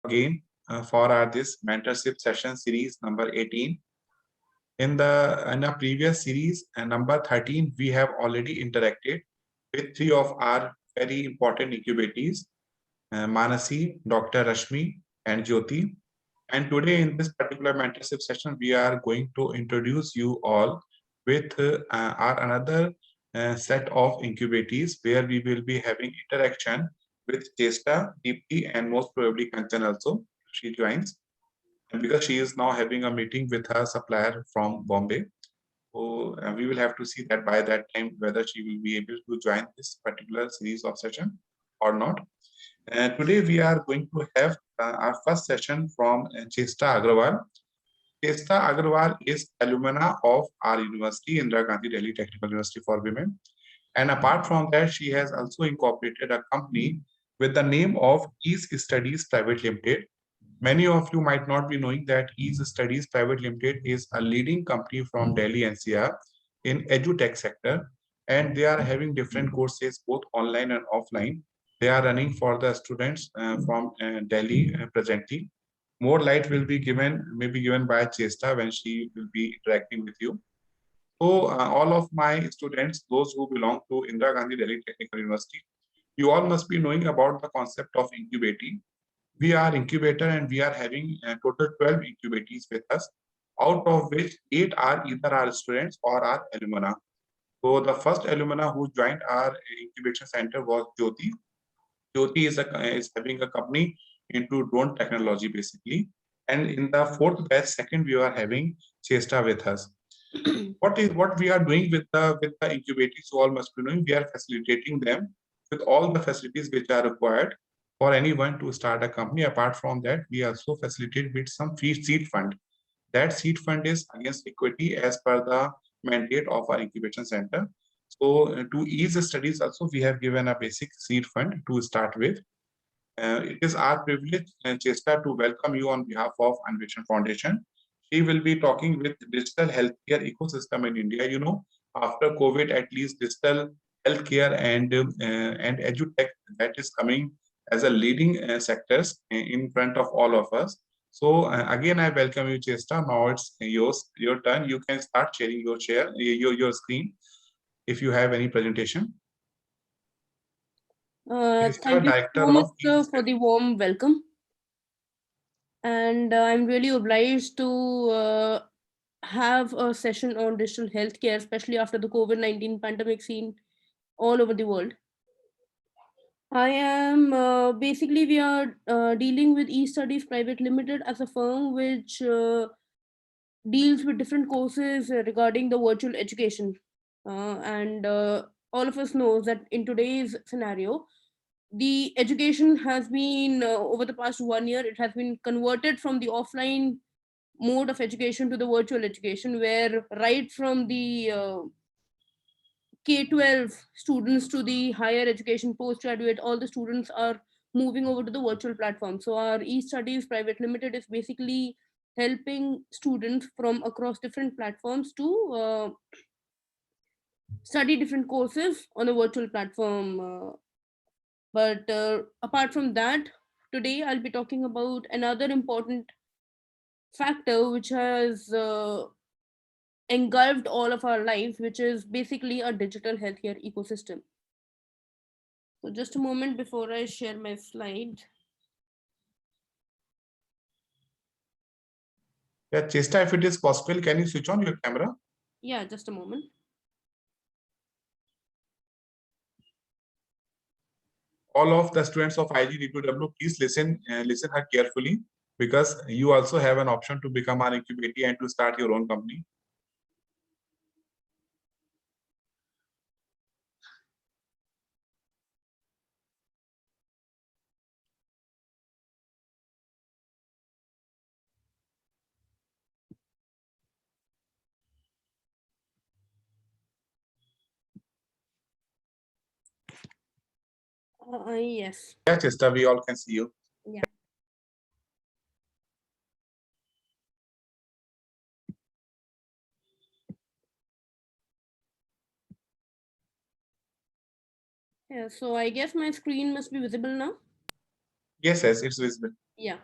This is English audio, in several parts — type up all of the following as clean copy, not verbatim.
again for our this mentorship session series number 18. In a previous series, number 13, we have already interacted with three of our very important incubatees, Manasi, Dr. Rashmi, and Jyoti. And today in this particular mentorship session, we are going to introduce you all with our another set of incubatees where we will be having interaction with Chesta, Deepti, and most probably Kanchan also. She joins. And because she is now having a meeting with her supplier from Bombay. So we will have to see that by that time whether she will be able to join this particular series of session or not. Today we are going to have our first session from Chesta Agrawal. Chesta Agrawal is alumna of our university, Indira Gandhi Delhi Technical University for Women. And apart from that, she has also incorporated a company with the name of Ease Studies Private Limited. Many of you might not be knowing that Ease Studies Private Limited is a leading company from Delhi NCR in edutech sector, and they are having different courses both online and offline. They are running for the students from Delhi presently. More light will be given, maybe given by Chesta when she will be interacting with you. So all of my students, those who belong to Indira Gandhi Delhi Technical University, you all must be knowing about the concept of incubating. We are incubator and we are having a total 12 incubatees with us, out of which 8 are either our students or our alumna. So the first alumna who joined our incubation center was Jyoti. Jyoti is having a company into drone technology basically. And in the fourth batch, second, we are having Chesta with us. What we are doing with the incubators? You all must be knowing we are facilitating them with all the facilities which are required for anyone to start a company. Apart from that, we also facilitate with some free seed fund. That seed fund is against equity as per the mandate of our incubation center. So to ease the studies also, we have given a basic seed fund to start with. It is our privilege, Chesta, to welcome you on behalf of Anveshan Foundation. She will be talking with digital healthcare ecosystem in India. You know, after COVID, at least digital healthcare and edutech that is coming as a leading sectors in front of all of us. So again, I welcome you, Chesta. Now it's your turn. You can start sharing your screen if you have any presentation. Thank you Director so much, of sir, for the warm welcome. And I'm really obliged to have a session on digital healthcare, especially after the COVID-19 pandemic seen all over the world. I am basically, we are dealing with eStudies Private Limited as a firm which deals with different courses regarding the virtual education. And all of us knows that in today's scenario, the education has been over the past 1 year, it has been converted from the offline mode of education to the virtual education, where right from the K-12 students to the higher education postgraduate, all the students are moving over to the virtual platform. So our eStudies Private Limited is basically helping students from across different platforms to study different courses on a virtual platform. But apart from that, today I'll be talking about another important factor which has engulfed all of our lives, which is basically a digital healthcare ecosystem. So just a moment before I share my slide. Yeah, Chesta, if it is possible, can you switch on your camera? Yeah, just a moment. All of the students of IGD2W, please listen her carefully, because you also have an option to become an incubator and to start your own company. Yes. Yeah, Chesta, we all can see you. Yeah. Yeah. So I guess my screen must be visible now. Yes, it's visible. Yeah.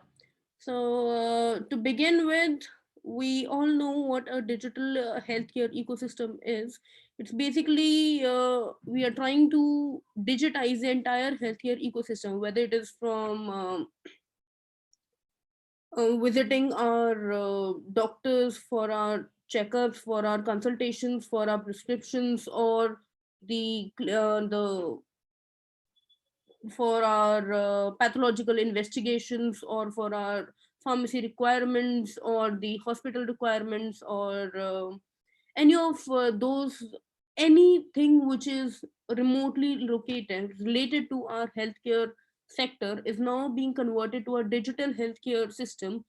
So, to begin with, we all know what a digital healthcare ecosystem is. It's basically we are trying to digitize the entire healthcare ecosystem, whether it is from visiting our doctors for our checkups, for our consultations, for our prescriptions, or the for our pathological investigations, or for our pharmacy requirements, or the hospital requirements, or any of those, anything which is remotely located related to our healthcare sector is now being converted to a digital healthcare system.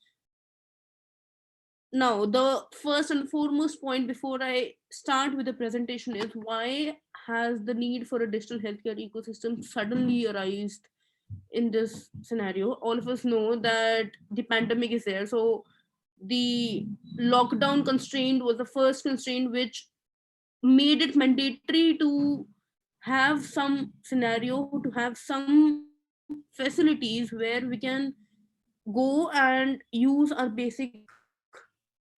Now, the first and foremost point before I start with the presentation is, why has the need for a digital healthcare ecosystem suddenly arisen in this scenario? All of us know that the pandemic is there. So the lockdown constraint was the first constraint which made it mandatory to have some scenario, to have some facilities where we can go and use our basic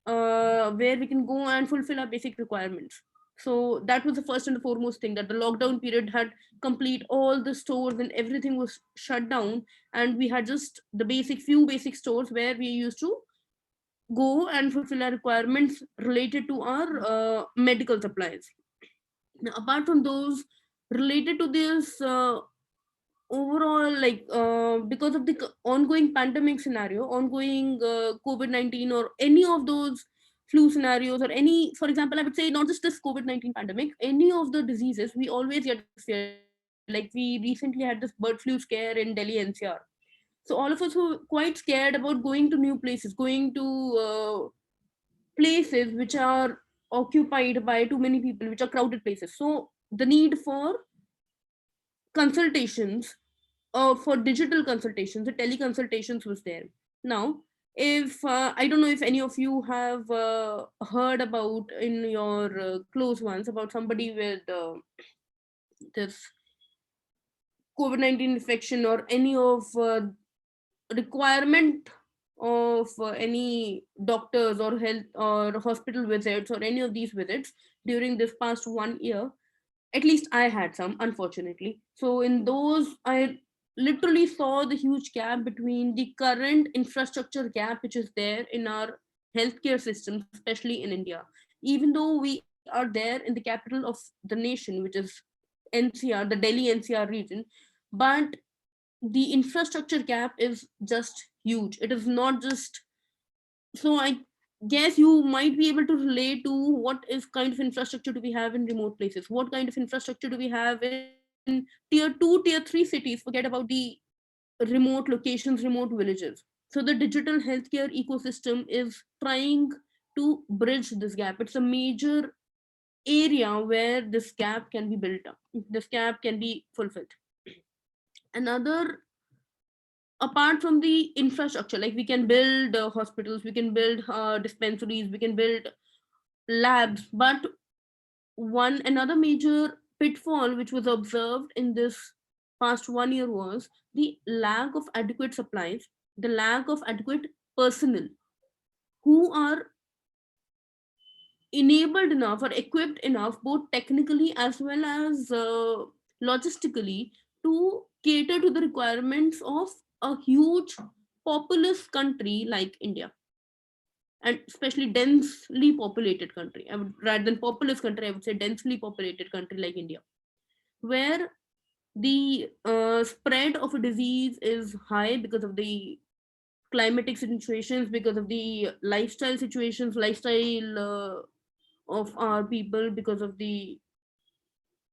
where we can go and fulfill our basic requirements. So that was the first and the foremost thing, that the lockdown period had complete all the stores and everything was shut down, and we had just the basic few basic stores where we used to go and fulfill our requirements related to our medical supplies. Now, apart from those, related to this overall, like because of the ongoing pandemic scenario, ongoing COVID-19, or any of those flu scenarios, or any, for example, I would say not just this COVID-19 pandemic, any of the diseases, we always get fear. Like we recently had this bird flu scare in Delhi NCR. So all of us were quite scared about going to new places, going to places which are occupied by too many people, which are crowded places. So the need for consultations, for digital consultations, the teleconsultations was there. Now, if I don't know if any of you have heard about in your close ones about somebody with this COVID-19 infection, or any of requirement of any doctors or health or hospital visits, or any of these visits during this past 1 year. At least I had some, unfortunately. So in those, I literally saw the huge gap between the current infrastructure gap which is there in our healthcare system, especially in India. Even though we are there in the capital of the nation, which is NCR, the Delhi NCR region, but the infrastructure gap is just huge. It is not just, so I guess you might be able to relate to what is kind of infrastructure do we have in remote places, what kind of infrastructure do we have in tier 2, tier 3 cities, forget about the remote locations, remote villages. So the digital healthcare ecosystem is trying to bridge this gap. It's a major area where this gap can be built up, this gap can be fulfilled. Another, apart from the infrastructure, like we can build hospitals, we can build dispensaries, we can build labs, but one another major pitfall which was observed in this past 1 year was the lack of adequate supplies, the lack of adequate personnel who are enabled enough or equipped enough, both technically as well as logistically, to cater to the requirements of a huge populous country like India, and especially densely populated country. I would, rather than populous country, I would say densely populated country like India, where the spread of a disease is high because of the climatic situations, because of the lifestyle situations, lifestyle of our people, because of the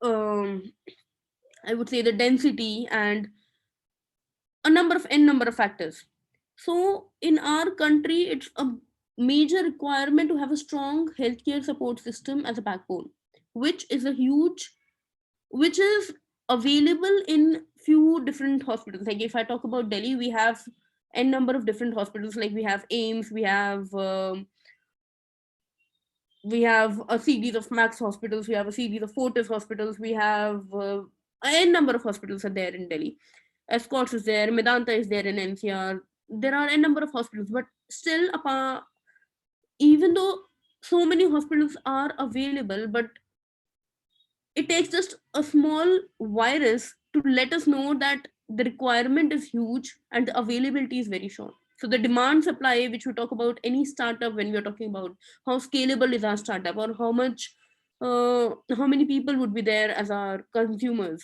um, I would say the density, and a number of n number of factors. So in our country, it's a major requirement to have a strong healthcare support system as a backbone, which is a huge, which is available in few different hospitals. Like if I talk about Delhi, we have n number of different hospitals. Like we have AIMS, we have a series of Max hospitals, we have a series of Fortis hospitals, we have a number of hospitals are there in Delhi. Escorts is there, Medanta is there in NCR, there are a number of hospitals, but still, even though so many hospitals are available, but it takes just a small virus to let us know that the requirement is huge and the availability is very short. So the demand supply, which we talk about any startup, when we're talking about how scalable is our startup, or how much how many people would be there as our consumers.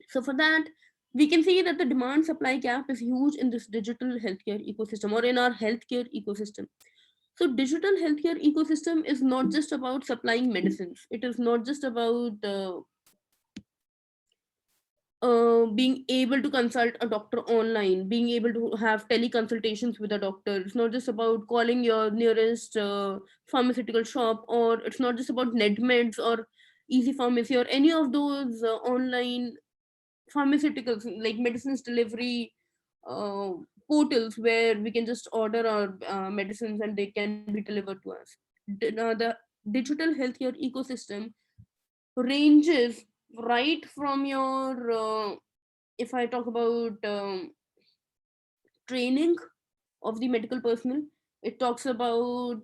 So for that, we can see that the demand supply gap is huge in this digital healthcare ecosystem, or in our healthcare ecosystem. So digital healthcare ecosystem is not just about supplying medicines. It is not just about being able to consult a doctor online, being able to have teleconsultations with a doctor. It's not just about calling your nearest pharmaceutical shop, or it's not just about Nedmeds or Easy Pharmacy or any of those online pharmaceuticals, like medicines delivery uh, portals, where we can just order our medicines and they can be delivered to us. The digital healthcare ecosystem ranges right from your if I talk about training of the medical personnel, it talks about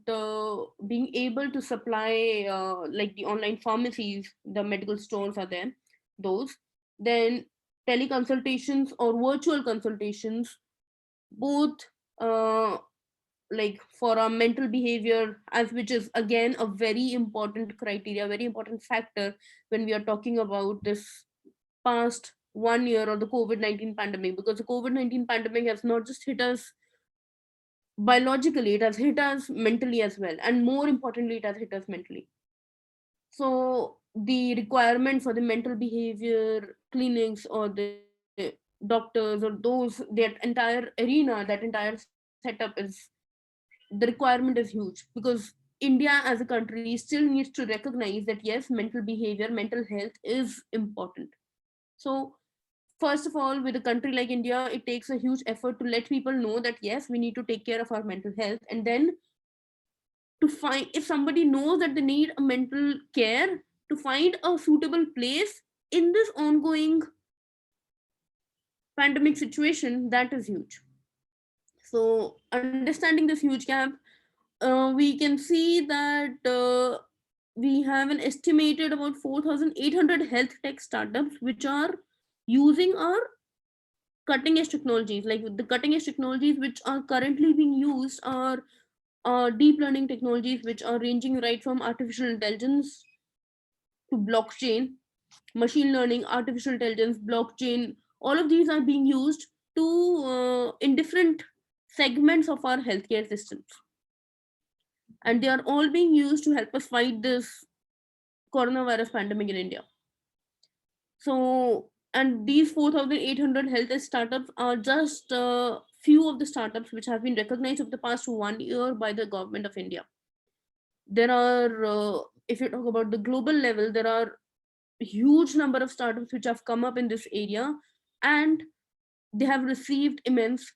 being able to supply like the online pharmacies, the medical stores are there, those. Then teleconsultations or virtual consultations, both uh, like for our mental behavior, as which is again a very important criteria, very important factor when we are talking about this past 1 year or the COVID-19 pandemic, because the COVID-19 pandemic has not just hit us biologically, it has hit us mentally as well, and more importantly, it has hit us mentally. So the requirement for the mental behavior clinics, or the doctors, or those, that entire arena, that entire setup is, the requirement is huge, because India as a country still needs to recognize that yes, mental behavior, mental health is important. So first of all, with a country like India, it takes a huge effort to let people know that yes, we need to take care of our mental health. And then to find, if somebody knows that they need a mental care, to find a suitable place in this ongoing pandemic situation, that is huge. So understanding this huge gap, we can see that we have an estimated about 4,800 health tech startups which are using our cutting edge technologies. Like the cutting edge technologies which are currently being used are deep learning technologies, which are ranging right from artificial intelligence to blockchain, machine learning, artificial intelligence, blockchain. All of these are being used to in different segments of our healthcare systems, and they are all being used to help us fight this coronavirus pandemic in India. So, and these 4,800 health startups are just a few of the startups which have been recognized over the past 1 year by the government of India. There are, if you talk about the global level, there are a huge number of startups which have come up in this area, and they have received immense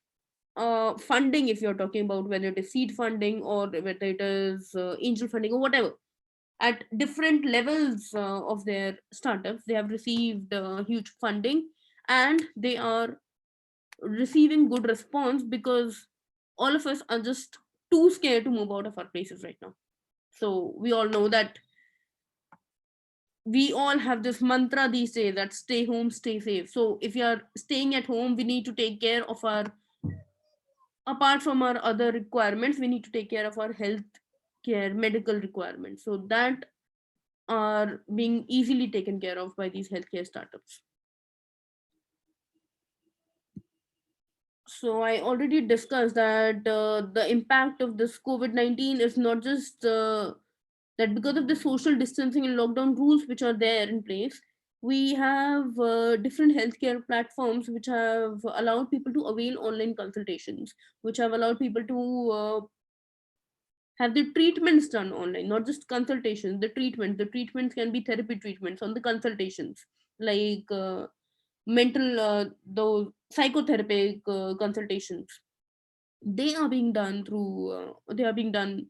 funding. If you're talking about whether it is seed funding or whether it is angel funding or whatever, at different levels of their startups, they have received huge funding, and they are receiving good response, because all of us are just too scared to move out of our places right now. So we all know that we all have this mantra these days, that stay home, stay safe. So if you are staying at home, we need to take care of our, apart from our other requirements, we need to take care of our health care, medical requirements, so that are being easily taken care of by these healthcare startups. So I already discussed that the impact of this COVID-19 is not just that because of the social distancing and lockdown rules which are there in place, we have different healthcare platforms which have allowed people to avail online consultations, which have allowed people to have the treatments done online, not just consultations, the treatments. The treatments can be therapy treatments on the consultations, like mental, those psychotherapeutic consultations. They are being done through, they are being done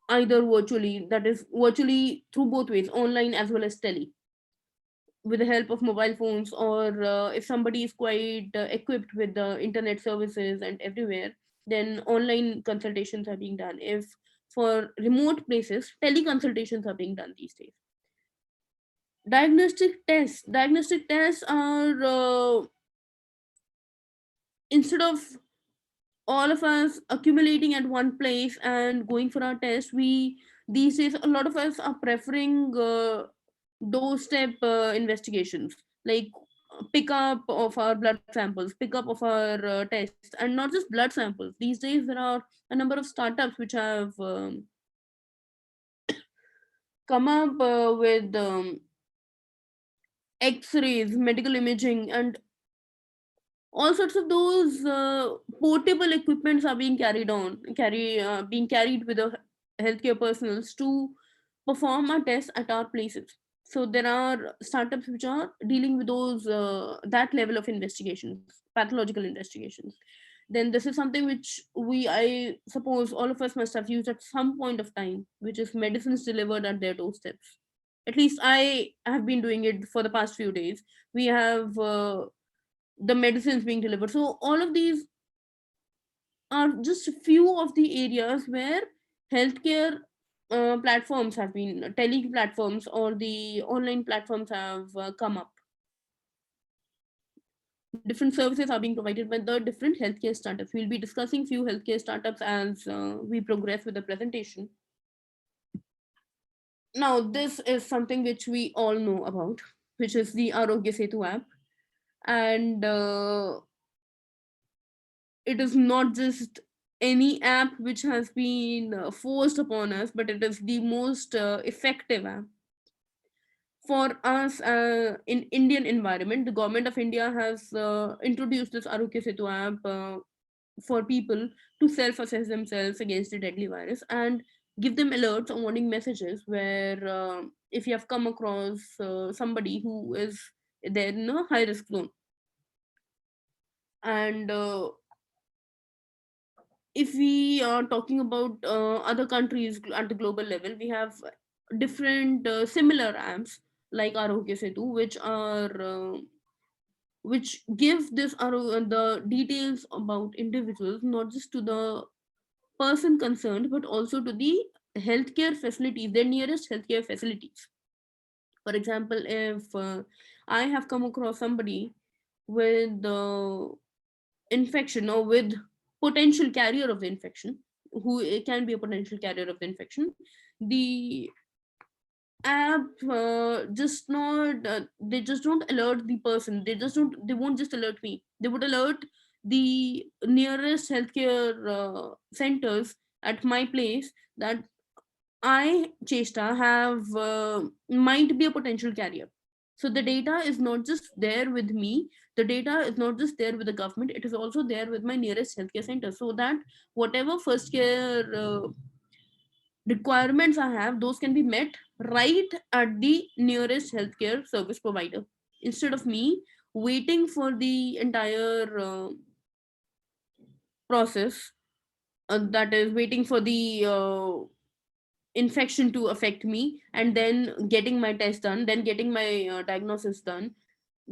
either virtually, that is virtually through both ways, online as well as tele. with the help of mobile phones, or if somebody is quite equipped with the internet services and everywhere, then online consultations are being done. If for remote places, teleconsultations are being done these days. Diagnostic tests are instead of all of us accumulating at one place and going for our test, we these days a lot of us are preferring doorstep investigations, like pick up of our blood samples, pick up of our tests, and not just blood samples. These days there are a number of startups which have come up with x-rays, medical imaging, and all sorts of those portable equipments are being carried with the healthcare personals to perform a test at our places. So there are startups which are dealing with those that level of investigations, pathological investigations. Then this is something which I suppose all of us must have used at some point of time, which is medicines delivered at their doorsteps. At least I have been doing it for the past few days. We have the medicines being delivered. So all of these are just a few of the areas where healthcare platforms have been, tele platforms or the online platforms have come up. Different services are being provided by the different healthcare startups. We'll be discussing few healthcare startups as we progress with the presentation. Now, this is something which we all know about, which is the Arogya Setu app. And it is not just any app which has been forced upon us, but it is the most effective app for us in Indian environment. The government of India has introduced this Arogya Setu app for people to self-assess themselves against the deadly virus and give them alerts or warning messages where if you have come across somebody who is there in a high risk zone. And if we are talking about other countries at the global level, we have different similar apps like Arogya Setu, which give the details about individuals, not just to the person concerned, but also to the healthcare facilities, their nearest healthcare facilities. For example, if I have come across somebody with infection or with potential carrier of the infection, who can be a potential carrier of the infection, the app just not they just don't alert the person, they won't just alert me, they would alert the nearest healthcare centers at my place that I, Chesta, have might be a potential carrier. So the data is not just there with me, the data is not just there with the government, it is also there with my nearest healthcare center. So that whatever first care requirements I have, those can be met right at the nearest healthcare service provider, instead of me waiting for the entire process, that is waiting for the infection to affect me, and then getting my test done, then getting my diagnosis done,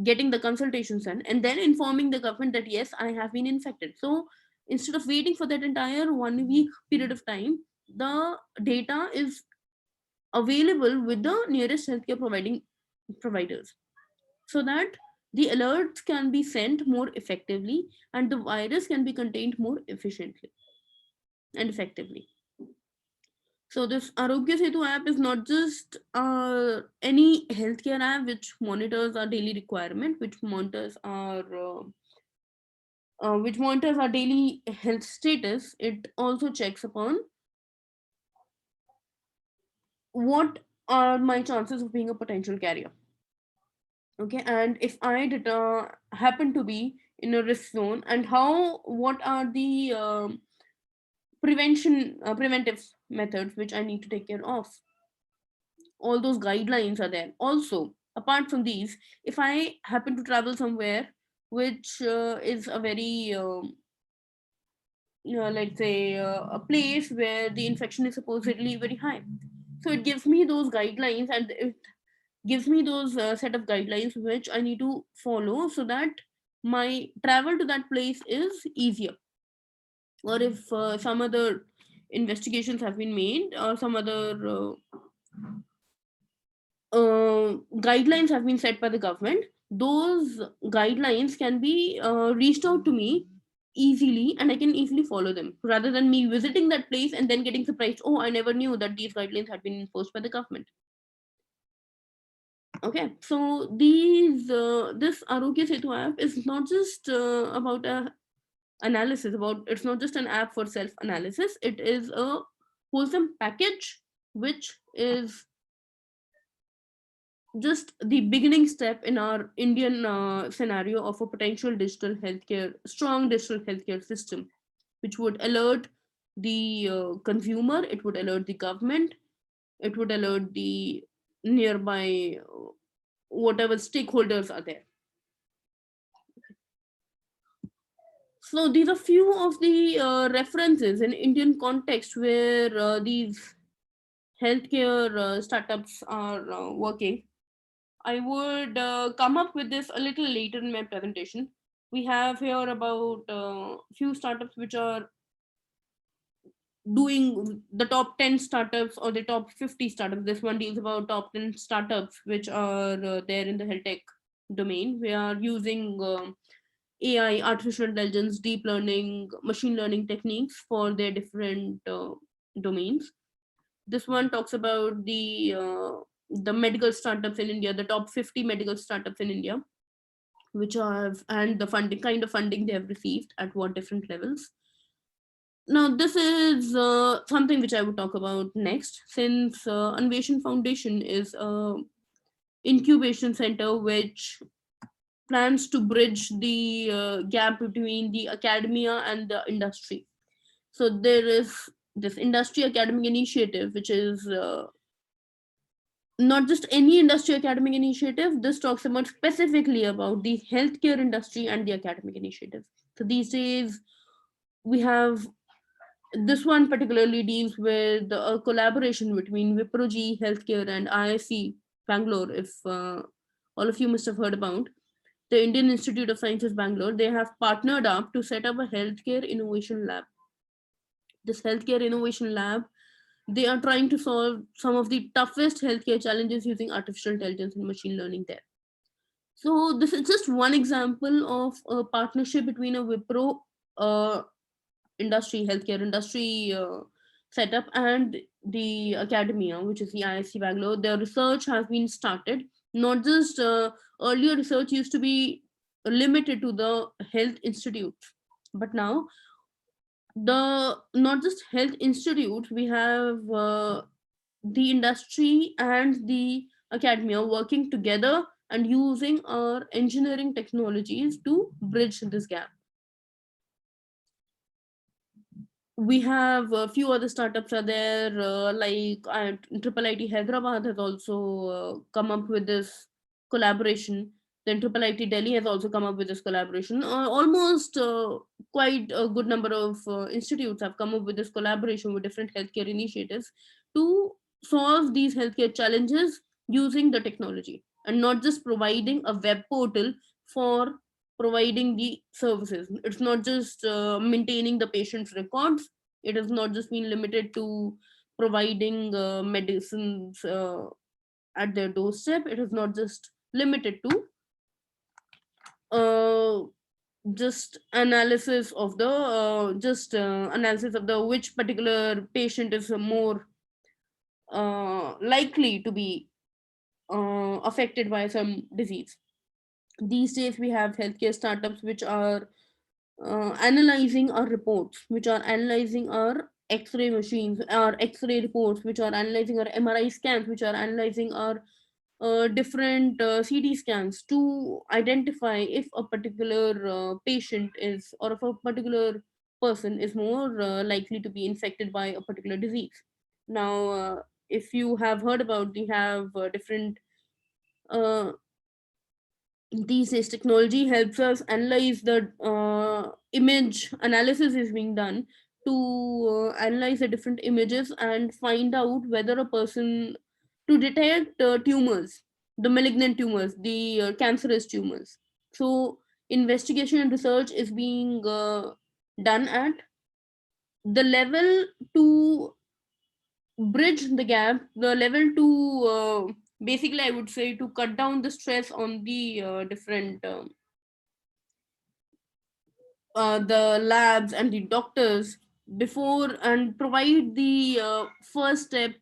getting the consultations done, and then informing the government that yes, I have been infected. So instead of waiting for that entire 1 week period of time, the data is available with the nearest healthcare providing providers, so that the alerts can be sent more effectively and the virus can be contained more efficiently and effectively. So this Arogya Setu app is not just any healthcare app which monitors our daily requirement, which monitors our daily health status. It also checks upon what are my chances of being a potential carrier. Okay, and if I happen to be in a risk zone, and what are the preventive methods which I need to take care of. All those guidelines are there. Also, apart from these, if I happen to travel somewhere which is a very let's say a place where the infection is supposedly very high, so it gives me those guidelines, and it gives me those set of guidelines which I need to follow so that my travel to that place is easier. Or if some other investigations have been made, or some other guidelines have been set by the government, those guidelines can be reached out to me easily, and I can easily follow them rather than me visiting that place and then getting surprised, oh, I never knew that these guidelines had been enforced by the government. Okay, so this Arogya Setu app is not just about a analysis, about it's not just an app for self analysis, it is a wholesome package which is just the beginning step in our Indian scenario of a potential strong digital healthcare system, which would alert the consumer, it would alert the government, it would alert the nearby whatever stakeholders are there. So these are few of the references in Indian context where these healthcare startups are working. I would come up with this a little later in my presentation. We have here about few startups which are doing the top 10 startups or the top 50 startups. This one deals about top 10 startups which are there in the health tech domain. We are using AI, artificial intelligence, deep learning, machine learning techniques for their different domains. This one talks about the medical startups in India, the top 50 medical startups in India, which have, and the funding, kind of funding they have received at what different levels. Now, this is something which I would talk about next, since Anveshan Foundation is a incubation center which plans to bridge the gap between the academia and the industry. So there is this industry academic initiative, which is not just any industry academic initiative. This talks about specifically about the healthcare industry and the academic initiative. So these days we have this one particularly deals with a collaboration between Wiproji Healthcare and IISc Bangalore. If all of you must have heard about the Indian Institute of Sciences Bangalore, they have partnered up to set up a healthcare innovation lab. This healthcare innovation lab, they are trying to solve some of the toughest healthcare challenges using artificial intelligence and machine learning there. So this is just one example of a partnership between a Wipro healthcare industry setup and the academia, which is the IISc Bangalore. Their research has been started. Not just earlier research used to be limited to the health institutes, but now the not just health institutes, we have the industry and the academia working together and using our engineering technologies to bridge this gap. We have a few other startups are there, like Triple IT Hyderabad has also come up with this collaboration. Then Triple IT Delhi has also come up with this collaboration. Almost quite a good number of institutes have come up with this collaboration with different healthcare initiatives to solve these healthcare challenges using the technology, and not just providing a web portal for providing the services. It's not just maintaining the patient's records. It has not just been limited to providing medicines at their doorstep. It is not just limited to just analysis of the analysis of the which particular patient is more likely to be affected by some disease. These days we have healthcare startups which are analyzing our reports, which are analyzing our X-ray machines, our X-ray reports, which are analyzing our MRI scans, which are analyzing our different CT scans to identify if a particular patient is, or if a particular person is more likely to be infected by a particular disease. Now, if you have heard about, we have different uh, these days technology helps us analyze the image analysis is being done to analyze the different images and find out whether a person, to detect tumors. the malignant tumors, the cancerous tumors. So investigation and research is being done at the level to bridge the gap, the level to basically, I would say, to cut down the stress on the different the labs and the doctors before, and provide the first step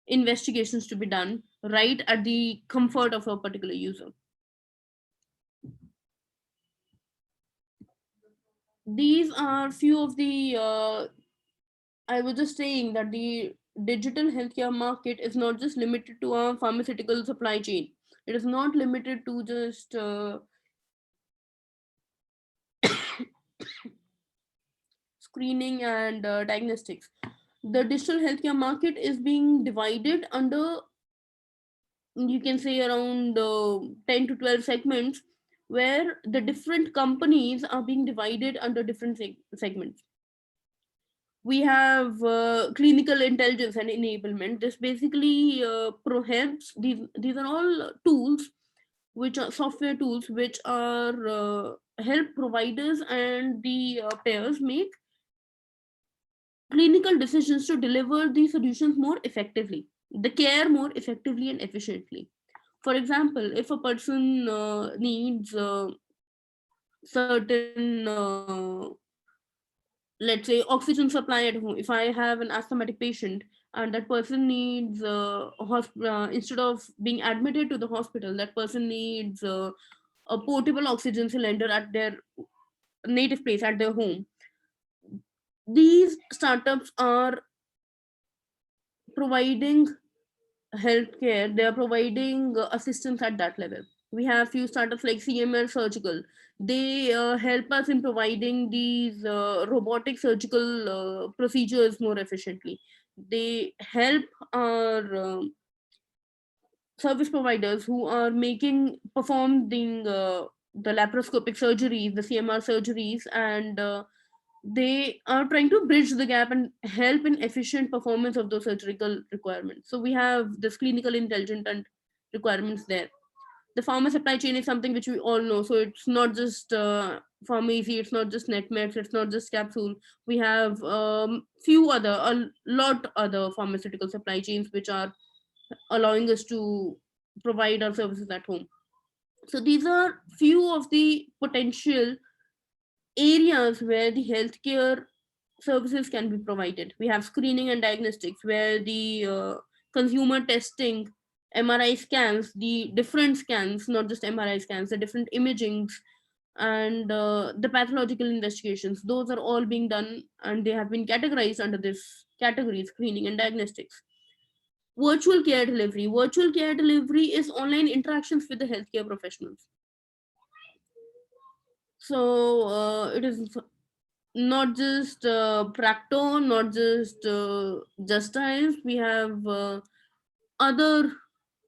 investigations to be done right at the comfort of a particular user. These are few of the I was just saying that the digital healthcare market is not just limited to a pharmaceutical supply chain. It is not limited to just screening and diagnostics. The digital healthcare market is being divided under, you can say, around 10 to 12 segments, where the different companies are being divided under different segments. We have clinical intelligence and enablement. This basically helps, these are all tools, which are software tools, which are help providers and the payers make clinical decisions to deliver these solutions more effectively, the care more effectively and efficiently. For example, if a person needs certain let's say oxygen supply at home, if I have an asthmatic patient and that person needs instead of being admitted to the hospital, that person needs a portable oxygen cylinder at their native place, at their home. These startups are providing healthcare, they are providing assistance at that level. We have few startups like CML Surgical. They help us in providing these robotic surgical procedures more efficiently. They help our service providers who are making performing the laparoscopic surgeries, the CMR surgeries, and they are trying to bridge the gap and help in efficient performance of those surgical requirements. So we have this clinical intelligence and requirements there. The pharma supply chain is something which we all know. So it's not just pharmacy, it's not just netmeds, it's not just capsule. We have a lot other pharmaceutical supply chains which are allowing us to provide our services at home. So these are few of the potential areas where the healthcare services can be provided. We have screening and diagnostics, where the consumer testing, MRI scans, the different scans, not just MRI scans, the different imagings, and the pathological investigations, those are all being done and they have been categorized under this category, screening and diagnostics. Virtual care delivery. Virtual care delivery is online interactions with the healthcare professionals. So it is not just Practo, not just Justice. We have other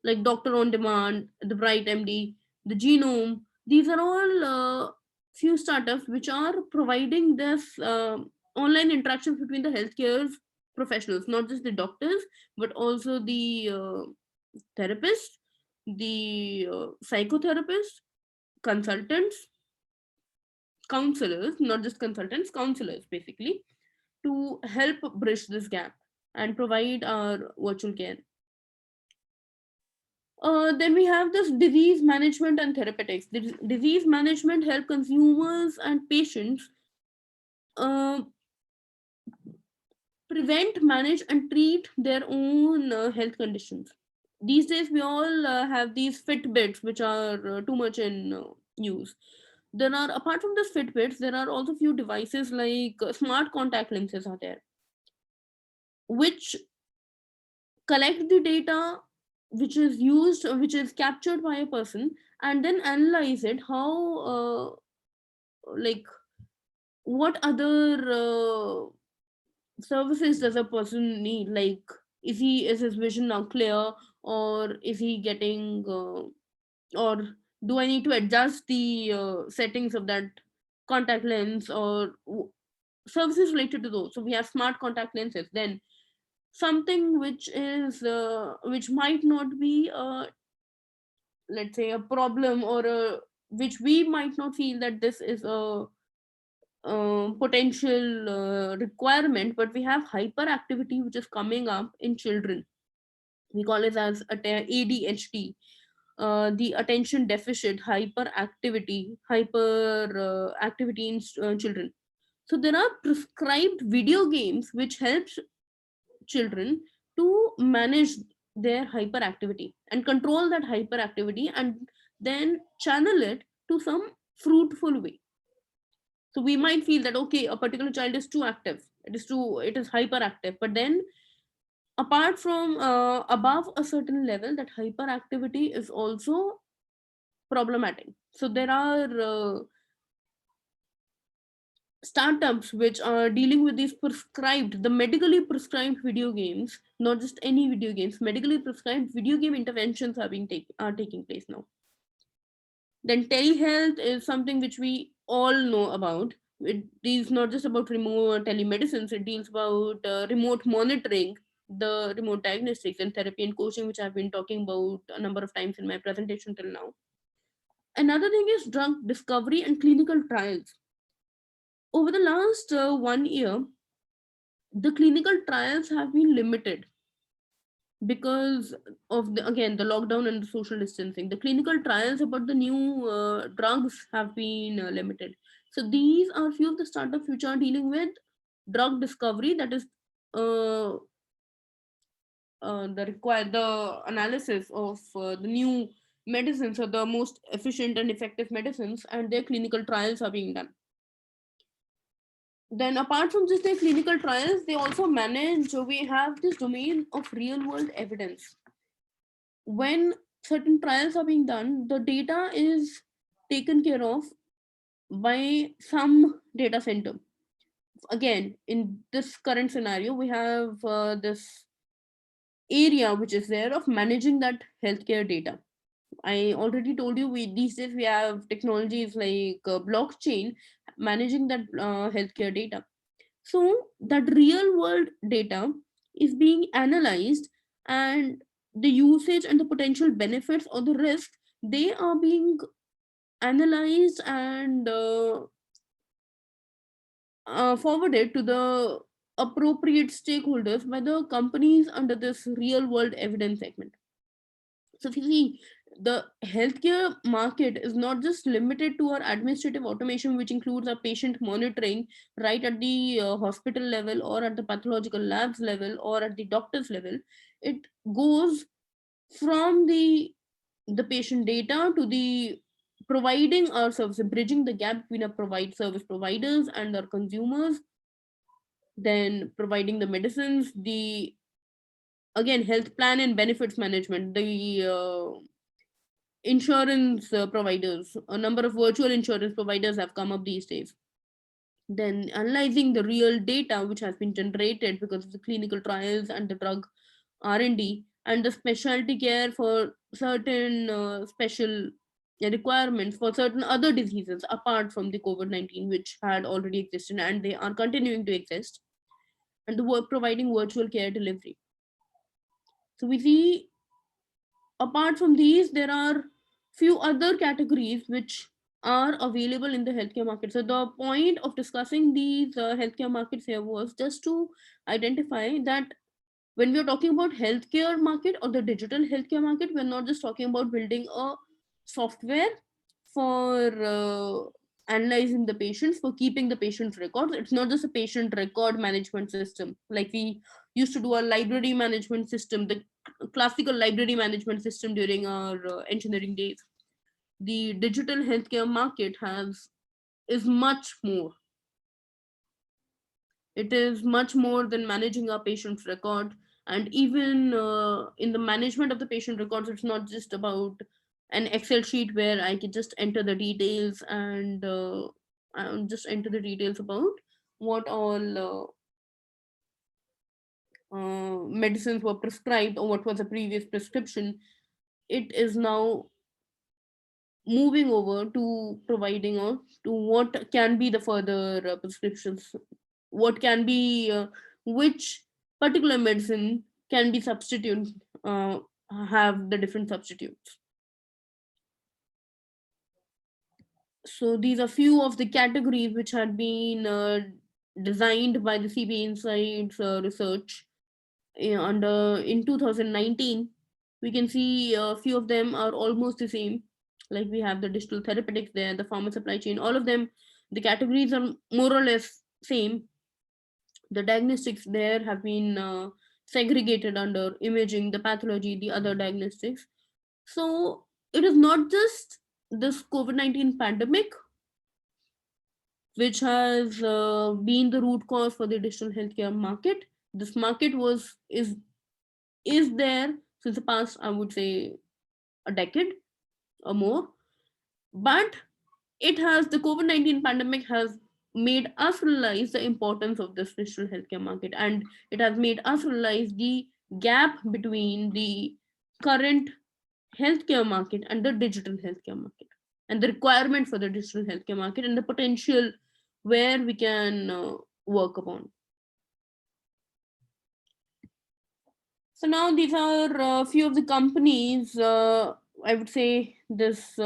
like Doctor on Demand, the Bright MD, the Genome. These are all few startups which are providing this online interactions between the healthcare professionals, not just the doctors, but also the therapists, the psychotherapists, consultants, counselors, not just consultants, counselors basically, to help bridge this gap and provide our virtual care. Then we have this disease management and therapeutics. Disease management help consumers and patients uh, prevent, manage, and treat their own health conditions. These days, we all have these Fitbits, which are too much in use. There are, apart from this Fitbits, there are also few devices like smart contact lenses are there, which collect the data which is used, which is captured by a person, and then analyze it. How, like, what other services does a person need? Like, is his vision now clear, or is he getting, or do I need to adjust the settings of that contact lens, or services related to those? So we have smart contact lenses. Then something which is which might not be let's say, a problem, or which we might not feel that this is a potential requirement, but we have hyperactivity which is coming up in children. We call it as ADHD, the attention deficit hyperactivity, activity in children. So there are prescribed video games which helps children to manage their hyperactivity and control that hyperactivity, and then channel it to some fruitful way. So we might feel that okay, a particular child is too active, it is hyperactive, but then apart from above a certain level, that hyperactivity is also problematic. So there are startups which are dealing with these prescribed, the medically prescribed video games, not just any video games, medically prescribed video game interventions are taking place now. Then telehealth is something which we all know about. It is not just about remote telemedicine, it deals about remote monitoring, the remote diagnostics and therapy and coaching, which I've been talking about a number of times in my presentation till now. Another thing is drug discovery and clinical trials. Over the last 1 year, the clinical trials have been limited because of the lockdown and the social distancing. The clinical trials about the new drugs have been limited. So these are few of the startups which are dealing with drug discovery, that is uh, the analysis of the new medicines, or the most efficient and effective medicines, and their clinical trials are being done. Then apart from just their clinical trials, they also manage, we have this domain of real world evidence. When certain trials are being done, the data is taken care of by some data center. Again, in this current scenario, we have this area which is there of managing that healthcare data. I already told you, we these days we have technologies like blockchain managing that healthcare data. So that real world data is being analyzed, and the usage and the potential benefits or the risk, they are being analyzed and forwarded to the appropriate stakeholders by the companies under this real world evidence segment. So if you see, the healthcare market is not just limited to our administrative automation, which includes our patient monitoring right at the hospital level, or at the pathological labs level, or at the doctor's level. It goes from the patient data to the providing our service, bridging the gap between our service providers and our consumers, then providing the medicines, the again health plan and benefits management, the insurance providers. A number of virtual insurance providers have come up these days. Then analyzing the real data which has been generated because of the clinical trials and the drug R&D, and the specialty care for certain special requirements for certain other diseases apart from the COVID-19, which had already existed and they are continuing to exist, and the work providing virtual care delivery. So we see, apart from these, there are few other categories which are available in the healthcare market. So the point of discussing these healthcare markets here was just to identify that when we are talking about healthcare market or the digital healthcare market, we're not just talking about building a software for analyzing the patients, for keeping the patient's records. It's not just a patient record management system like we used to do a library management system, the classical library management system during our engineering days. The digital healthcare market has is much more. It is much more than managing a patient's record. And even in the management of the patient records, it's not just about an Excel sheet where I can just enter the details and just enter the details about what all medicines were prescribed or what was a previous prescription. It is now moving over to providing to what can be the further prescriptions, what can be which particular medicine can be substitute, have the different substitutes. So these are few of the categories which had been designed by the CB Insights research under in 2019. We can see a few of them are almost the same. Like we have the digital therapeutics there, the pharma supply chain, all of them, the categories are more or less same. The diagnostics there have been segregated under imaging, the pathology, the other diagnostics. So it is not just this COVID-19 pandemic which has been the root cause for the digital healthcare market. This market is there since the past, I would say, a decade or more. But it has the COVID-19 pandemic has made us realize the importance of this digital healthcare market, and it has made us realize the gap between the current healthcare market and the digital healthcare market, and the requirement for the digital healthcare market, and the potential where we can work upon. So now these are a few of the companies. I would say this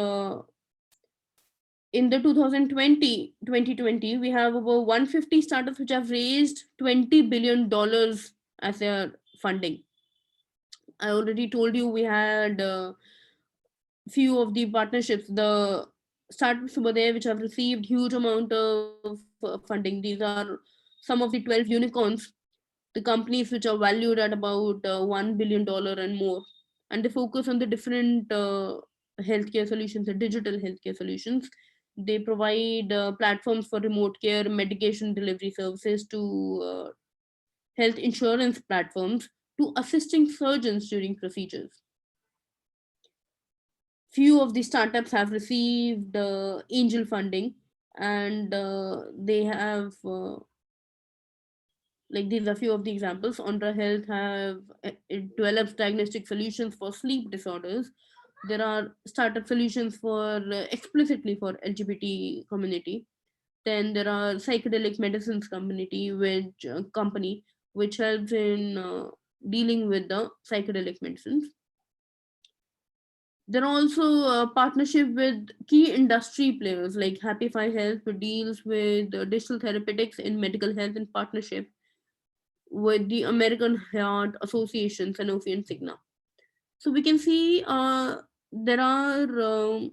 in the 2020, we have over 150 startups which have raised $20 billion as their funding. I already told you we had few of the partnerships, the startups over there which have received huge amount of funding. These are some of the 12 unicorns, the companies which are valued at about $1 billion and more, and they focus on the different healthcare solutions, the digital healthcare solutions. They provide platforms for remote care, medication delivery services, to health insurance platforms, to assisting surgeons during procedures. Few of the startups have received angel funding, and they have like these are few of the examples. Ondra Health have it develops diagnostic solutions for sleep disorders. There are startup solutions for explicitly for LGBT community. Then there are psychedelic medicines company which helps in dealing with the psychedelic medicines. There are also a partnership with key industry players like Happify Health, who deals with digital therapeutics in medical health in partnership with the American Heart Association, Sanofi, and Cigna. So we can see there are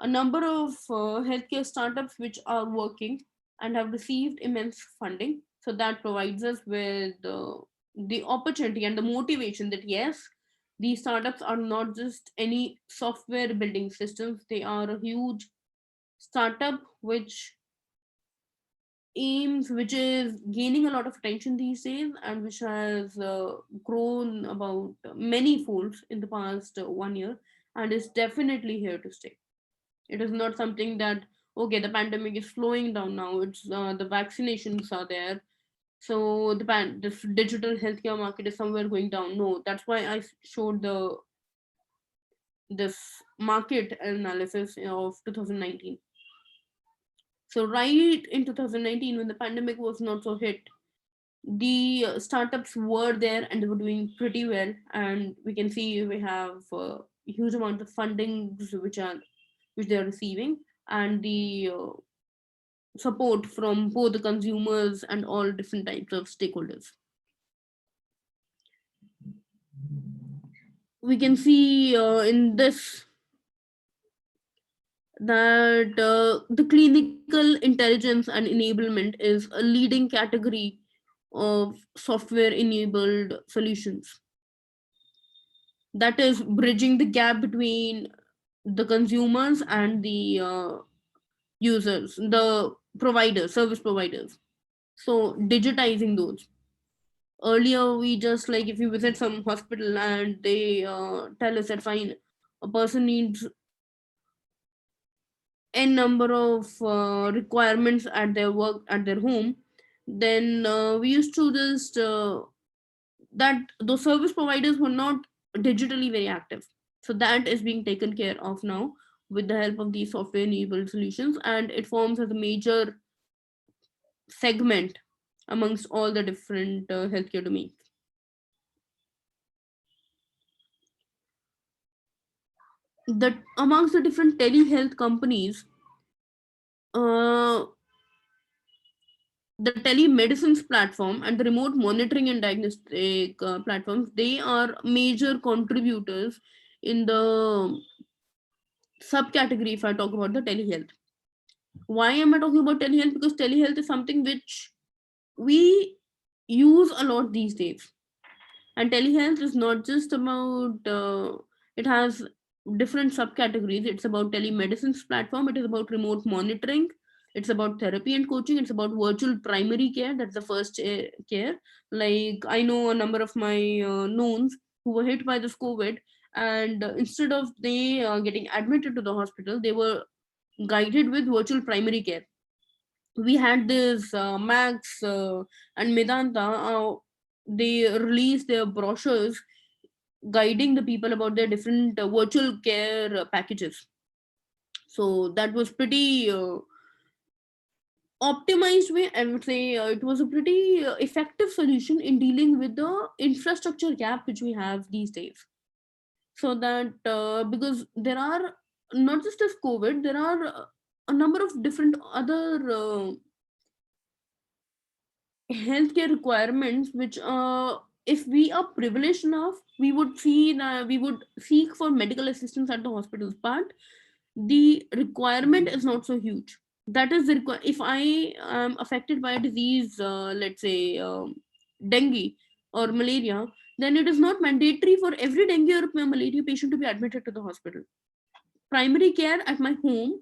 a number of healthcare startups which are working and have received immense funding. So that provides us with the opportunity and the motivation that yes, these startups are not just any software building systems, they are a huge startup which is gaining a lot of attention these days, and which has grown about many folds in the past 1 year, and is definitely here to stay. It is not something that okay, the pandemic is slowing down now. It's the vaccinations are there, so this digital healthcare market is somewhere going down. No, that's why I showed this market analysis of 2019. So right in 2019, when the pandemic was not so hit, the startups were there and they were doing pretty well, and we can see we have a huge amount of fundings which they are receiving, and the support from both the consumers and all different types of stakeholders. We can see in this that the clinical intelligence and enablement is a leading category of software enabled solutions, that is bridging the gap between the consumers and the users, the providers, service providers. So digitizing those. Earlier, we just like if you visit some hospital and they tell us that fine, a person needs n number of requirements at their work at their home, then we used to just that those service providers were not digitally very active. So that is being taken care of now with the help of these software enabled solutions, and it forms as a major segment amongst all the different healthcare domains. that amongst the different telehealth companies, uh, the telemedicines platform and the remote monitoring and diagnostic platforms, they are major contributors in the subcategory if I talk about the telehealth. Why am I talking about telehealth? Because telehealth is something which we use a lot these days. And telehealth is not just about, it has different subcategories. It's about telemedicines platform, it is about remote monitoring, it's about therapy and coaching, it's about virtual primary care. That's the first care. Like I know a number of my knowns who were hit by this COVID, and instead of they getting admitted to the hospital, they were guided with virtual primary care. We had this Max and Medanta. They released their brochures guiding the people about their different virtual care packages. So that was pretty optimized way. I would say it was a pretty effective solution in dealing with the infrastructure gap which we have these days. So that because there are not just as COVID, there are a number of different other healthcare requirements which if we are privileged enough, we would see that we would seek for medical assistance at the hospitals, but the requirement is not so huge. That is the if I am affected by a disease, let's say dengue or malaria, then it is not mandatory for every dengue or malaria patient to be admitted to the hospital. Primary care at my home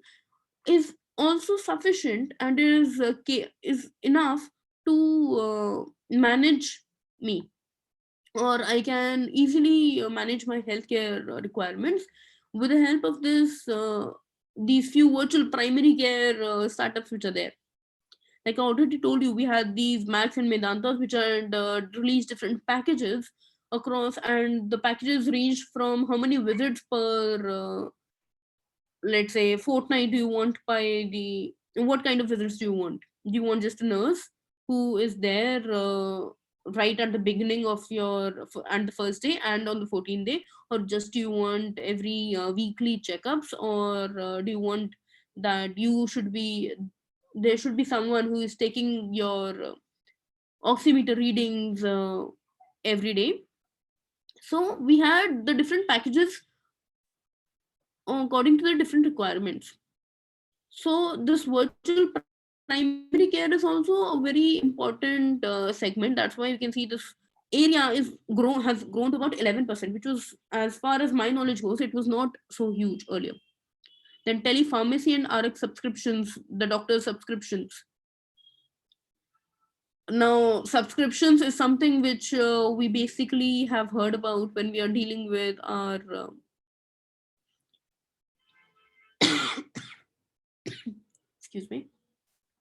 is also sufficient and is enough to manage me, or I can easily manage my healthcare requirements with the help of these few virtual primary care startups which are there. Like I already told you, we had these Max and Medantas which had released different packages across, and the packages ranged from how many visits per let's say fortnight do you want, by the what kind of visits do you want? Do you want just a nurse who is there right at the beginning of your and the first day and on the 14th day, or just do you want every weekly checkups, or do you want that you should be there should be someone who is taking your oximeter readings every day? So we had the different packages according to the different requirements. So this virtual primary care is also a very important segment. That's why you can see this area is grown has grown to about 11%, which was, as far as my knowledge goes, it was not so huge earlier. Then telepharmacy and RX subscriptions, the doctor subscriptions. Now, subscriptions is something which we basically have heard about when we are dealing with our excuse me.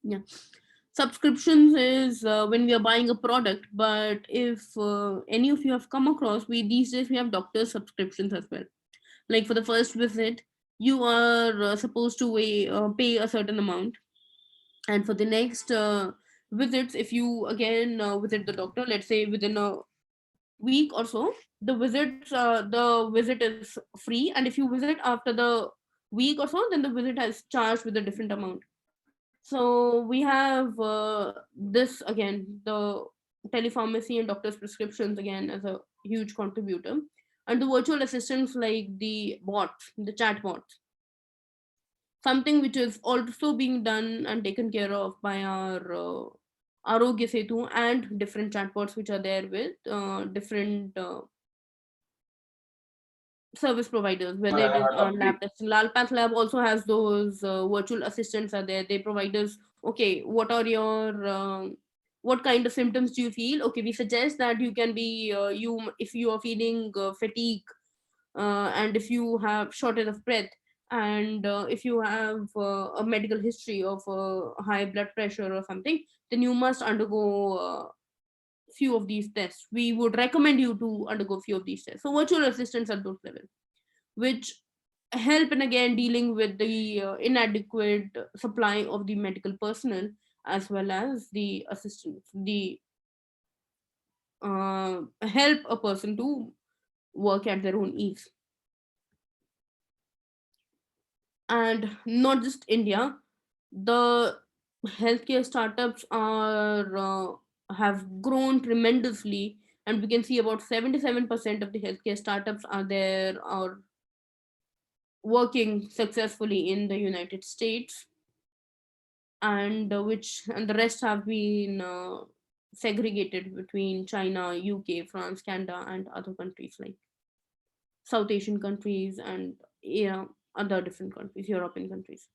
Yeah, subscriptions is when we are buying a product, but if any of you have come across, we these days we have doctor subscriptions as well. Like for the first visit, you are supposed to pay a certain amount, and for the next visits, if you again visit the doctor, let's say within a week or so, the visit is free, and if you visit after the week or so, then the visit has charged with a different amount. So we have this again, the telepharmacy and doctor's prescriptions again as a huge contributor, and the virtual assistants like the bots, the chat bots, something which is also being done and taken care of by our Arogya Setu and different chatbots which are there with different service providers, whether it is lab testing. Lalpath Lab also has those virtual assistants are there. They provide us, okay, what are your what kind of symptoms do you feel? Okay, we suggest that you can be if you are feeling fatigue, and if you have shortness of breath, and if you have a medical history of high blood pressure or something, then you must undergo few of these tests. We would recommend you to undergo few of these tests. So virtual assistants at those levels, which help in again dealing with the inadequate supply of the medical personnel, as well as the assistants, the help a person to work at their own ease. And not just India, the healthcare startups are have grown tremendously, and we can see about 77% of the healthcare startups are there or working successfully in the United States, and and the rest have been segregated between China, UK, France, Canada, and other countries like South Asian countries and, yeah, other different countries, European countries.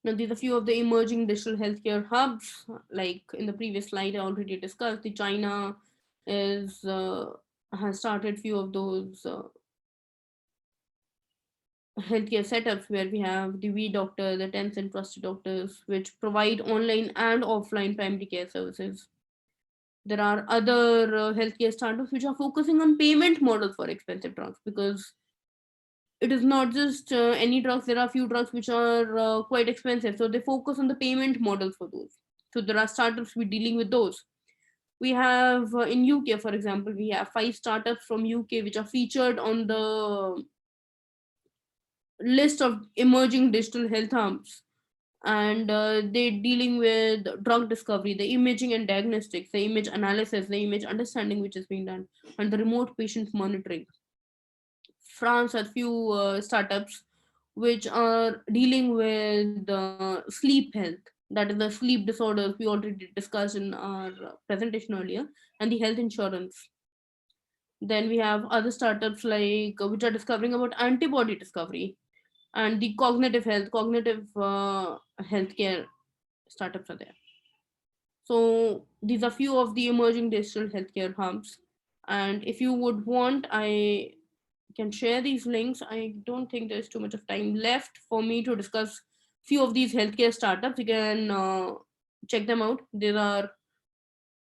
Now, these are few of the emerging digital healthcare hubs. Like in the previous slide, I already discussed. The China is has started few of those healthcare setups where we have the V Doctor, the Tencent Trusted Doctors, which provide online and offline primary care services. There are other healthcare startups which are focusing on payment models for expensive drugs, because it is not just any drugs. There are few drugs which are quite expensive, so they focus on the payment models for those. So there are startups we dealing with those. We have in UK, for example, we have 5 startups from UK which are featured on the list of emerging digital health hubs, and they're dealing with drug discovery, the imaging and diagnostics, the image analysis, the image understanding which is being done, and the remote patient monitoring. France has few startups which are dealing with sleep health, that is the sleep disorders we already discussed in our presentation earlier, and the health insurance. Then we have other startups like which are discovering about antibody discovery, and the cognitive healthcare startups are there. So these are few of the emerging digital healthcare hubs. And if you would want, I can share these links. I don't think there's too much of time left for me to discuss few of these healthcare startups. You can check them out. There are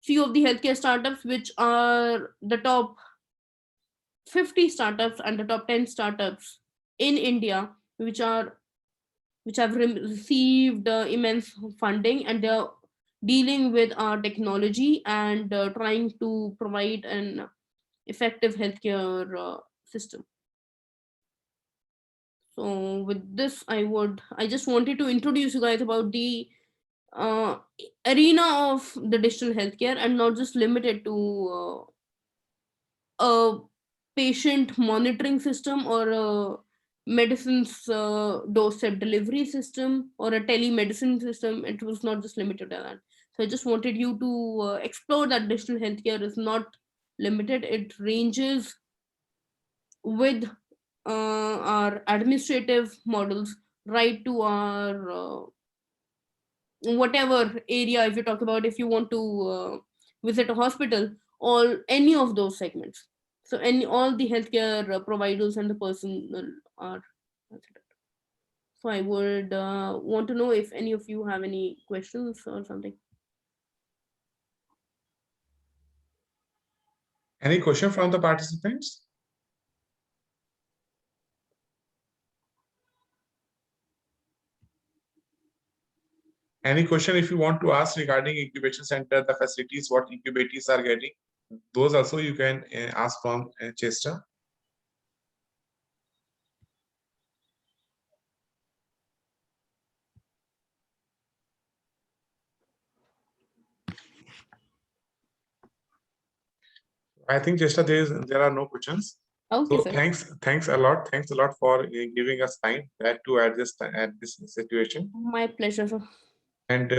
few of the healthcare startups which are the top 50 startups and the top 10 startups in India, which are which have received immense funding, and they're dealing with our technology and trying to provide an effective healthcare system. So with this, I just wanted to introduce you guys about the uh, arena of the digital healthcare, and not just limited to a patient monitoring system or a medicines doorstep delivery system or a telemedicine system. It was not just limited to that. So I just wanted you to explore that digital healthcare is not limited. It ranges with our administrative models right to our whatever area. If you talk about, if you want to visit a hospital, all any of those segments, so any all the healthcare providers and the personnel are considered. So I would want to know if any of you have any questions or something. Any question from the participants? Any question if you want to ask regarding incubation center, the facilities, what incubators are getting, those also you can ask from Chester. I think Chester, there are no questions. Okay, So sir. thanks a lot for giving us time to adjust at this situation. My pleasure, sir. And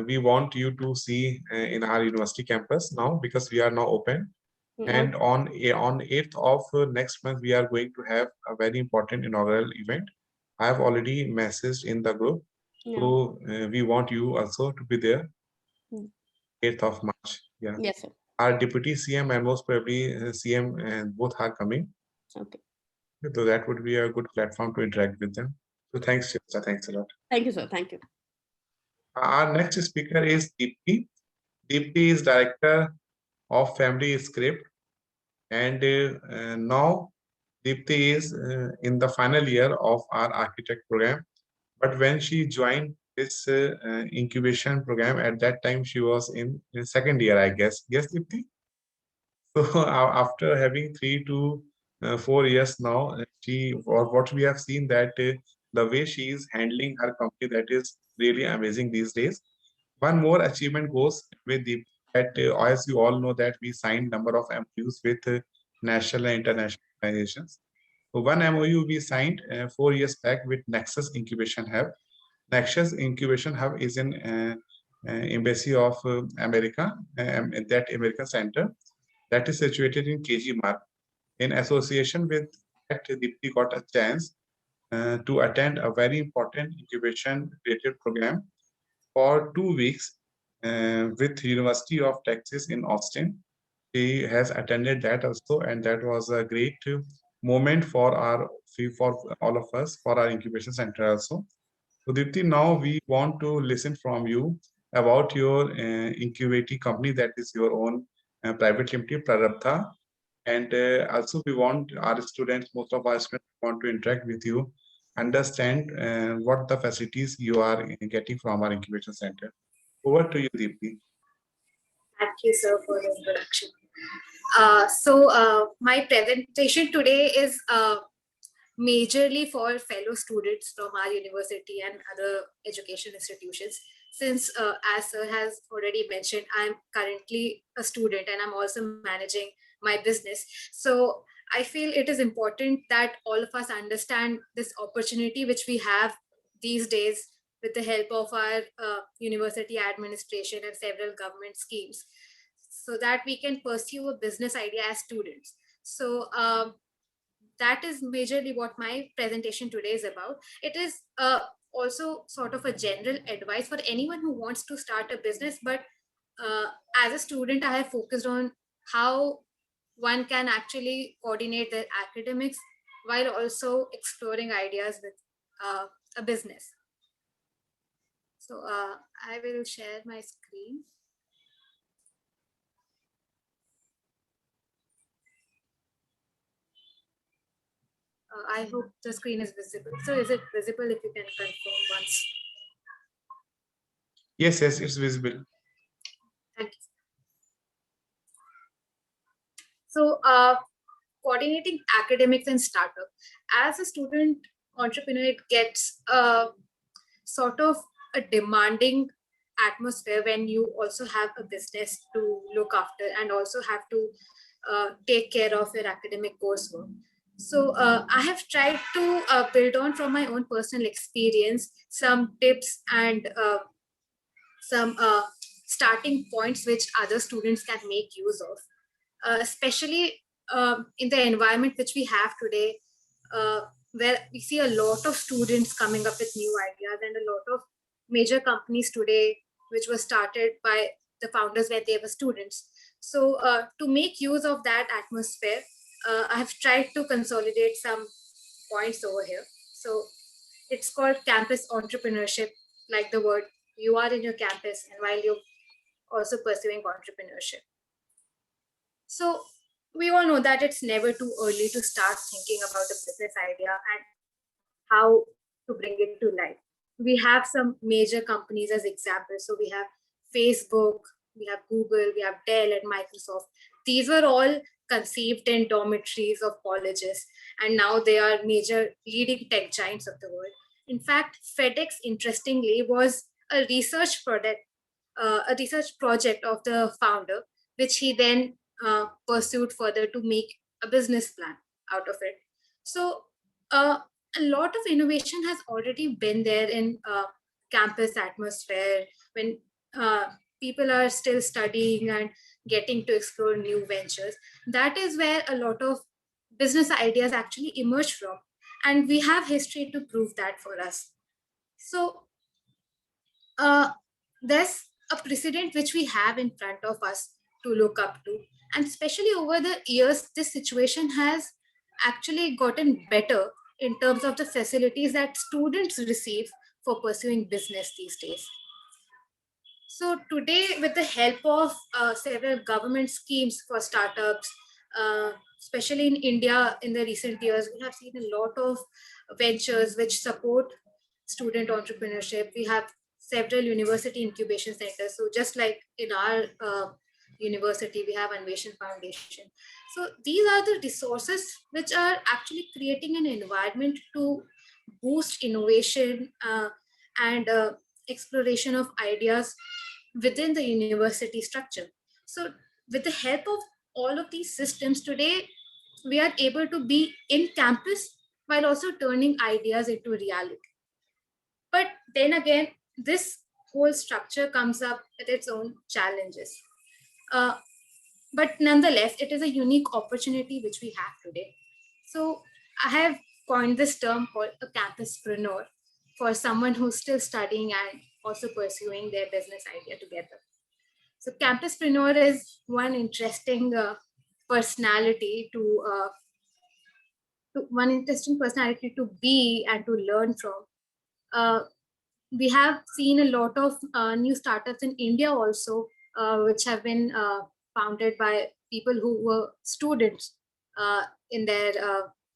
we want you to see in our university campus now, because we are now open. And on 8th of next month, we are going to have a very important inaugural event. I have already messaged in the group. Yeah. So we want you also to be there. 8th of March. Yeah. Yes, sir. Our deputy CM and most probably CM and both are coming. Okay. So that would be a good platform to interact with them. So thanks, Chester. Thanks a lot. Thank you, sir. Thank you. Our next speaker is Deepti. Deepti is Director of Family Script. And now Deepti is in the final year of our architect program. But when she joined this incubation program, at that time she was in second year, I guess. Yes, Deepti? So after having 3 to 4 years now. What we have seen that the way she is handling her company, that is really amazing these days. One more achievement goes with the that as you all know that we signed number of MOUs with national and international organizations. So one MOU we signed 4 years back with Nexus Incubation Hub. Nexus Incubation Hub is in Embassy of America, that American center that is situated in KG Mark. In association with that, Deepti got a chance to attend a very important incubation related program for 2 weeks with University of Texas in Austin. She has attended that also, and that was a great moment for all of us for our incubation center also. So Deepti, now we want to listen from you about your incubating company, that is your own private limited Prarabdha, and also we want our students, most of our students want to interact with you, understand what the facilities you are getting from our incubation center. Over to you, Deepti. Thank you, sir, for the introduction. My presentation today is majorly for fellow students from our university and other education institutions. Since, as sir has already mentioned, I'm currently a student and I'm also managing my business. So I feel it is important that all of us understand this opportunity which we have these days with the help of our university administration and several government schemes, so that we can pursue a business idea as students. So that is majorly what my presentation today is about. It is also sort of a general advice for anyone who wants to start a business, but as a student, I have focused on how one can actually coordinate their academics while also exploring ideas with a business. So I will share my screen. I hope the screen is visible. So is it visible? If you can confirm once. Yes, it's visible. Thank you. So coordinating academics and startup. As a student entrepreneur, it gets sort of a demanding atmosphere when you also have a business to look after and also have to take care of your academic coursework. So I have tried to build on from my own personal experience some tips and some starting points which other students can make use of, especially in the environment which we have today, where we see a lot of students coming up with new ideas and a lot of major companies today which were started by the founders when they were students. So to make use of that atmosphere, I have tried to consolidate some points over here. So it's called campus entrepreneurship, like the word. You are in your campus and while you're also pursuing entrepreneurship. So we all know that it's never too early to start thinking about a business idea and how to bring it to life. We have some major companies as examples. So we have Facebook, we have Google, we have Dell and Microsoft. These were all conceived in dormitories of colleges, and now they are major leading tech giants of the world. In fact, FedEx, interestingly, was a research project of the founder, which he then pursued further to make a business plan out of it. So a lot of innovation has already been there in campus atmosphere when people are still studying and getting to explore new ventures. That is where a lot of business ideas actually emerge from, and we have history to prove that for us. So there's a precedent which we have in front of us to look up to, and especially over the years this situation has actually gotten better in terms of the facilities that students receive for pursuing business these days. So today, with the help of several government schemes for startups, especially in India in the recent years, we have seen a lot of ventures which support student entrepreneurship. We have several university incubation centers. So just like in our University, we have Anveshan Foundation. So these are the resources which are actually creating an environment to boost innovation and exploration of ideas within the university structure. So with the help of all of these systems today, we are able to be in campus while also turning ideas into reality. But then again, this whole structure comes up with its own challenges. Uh, but nonetheless, it is a unique opportunity which we have today. So I have coined this term called a campuspreneur for someone who's still studying and also pursuing their business idea together. So campuspreneur is one interesting personality to one interesting personality to be and to learn from. Uh, we have seen a lot of new startups in India also, which have been founded by people who were students in their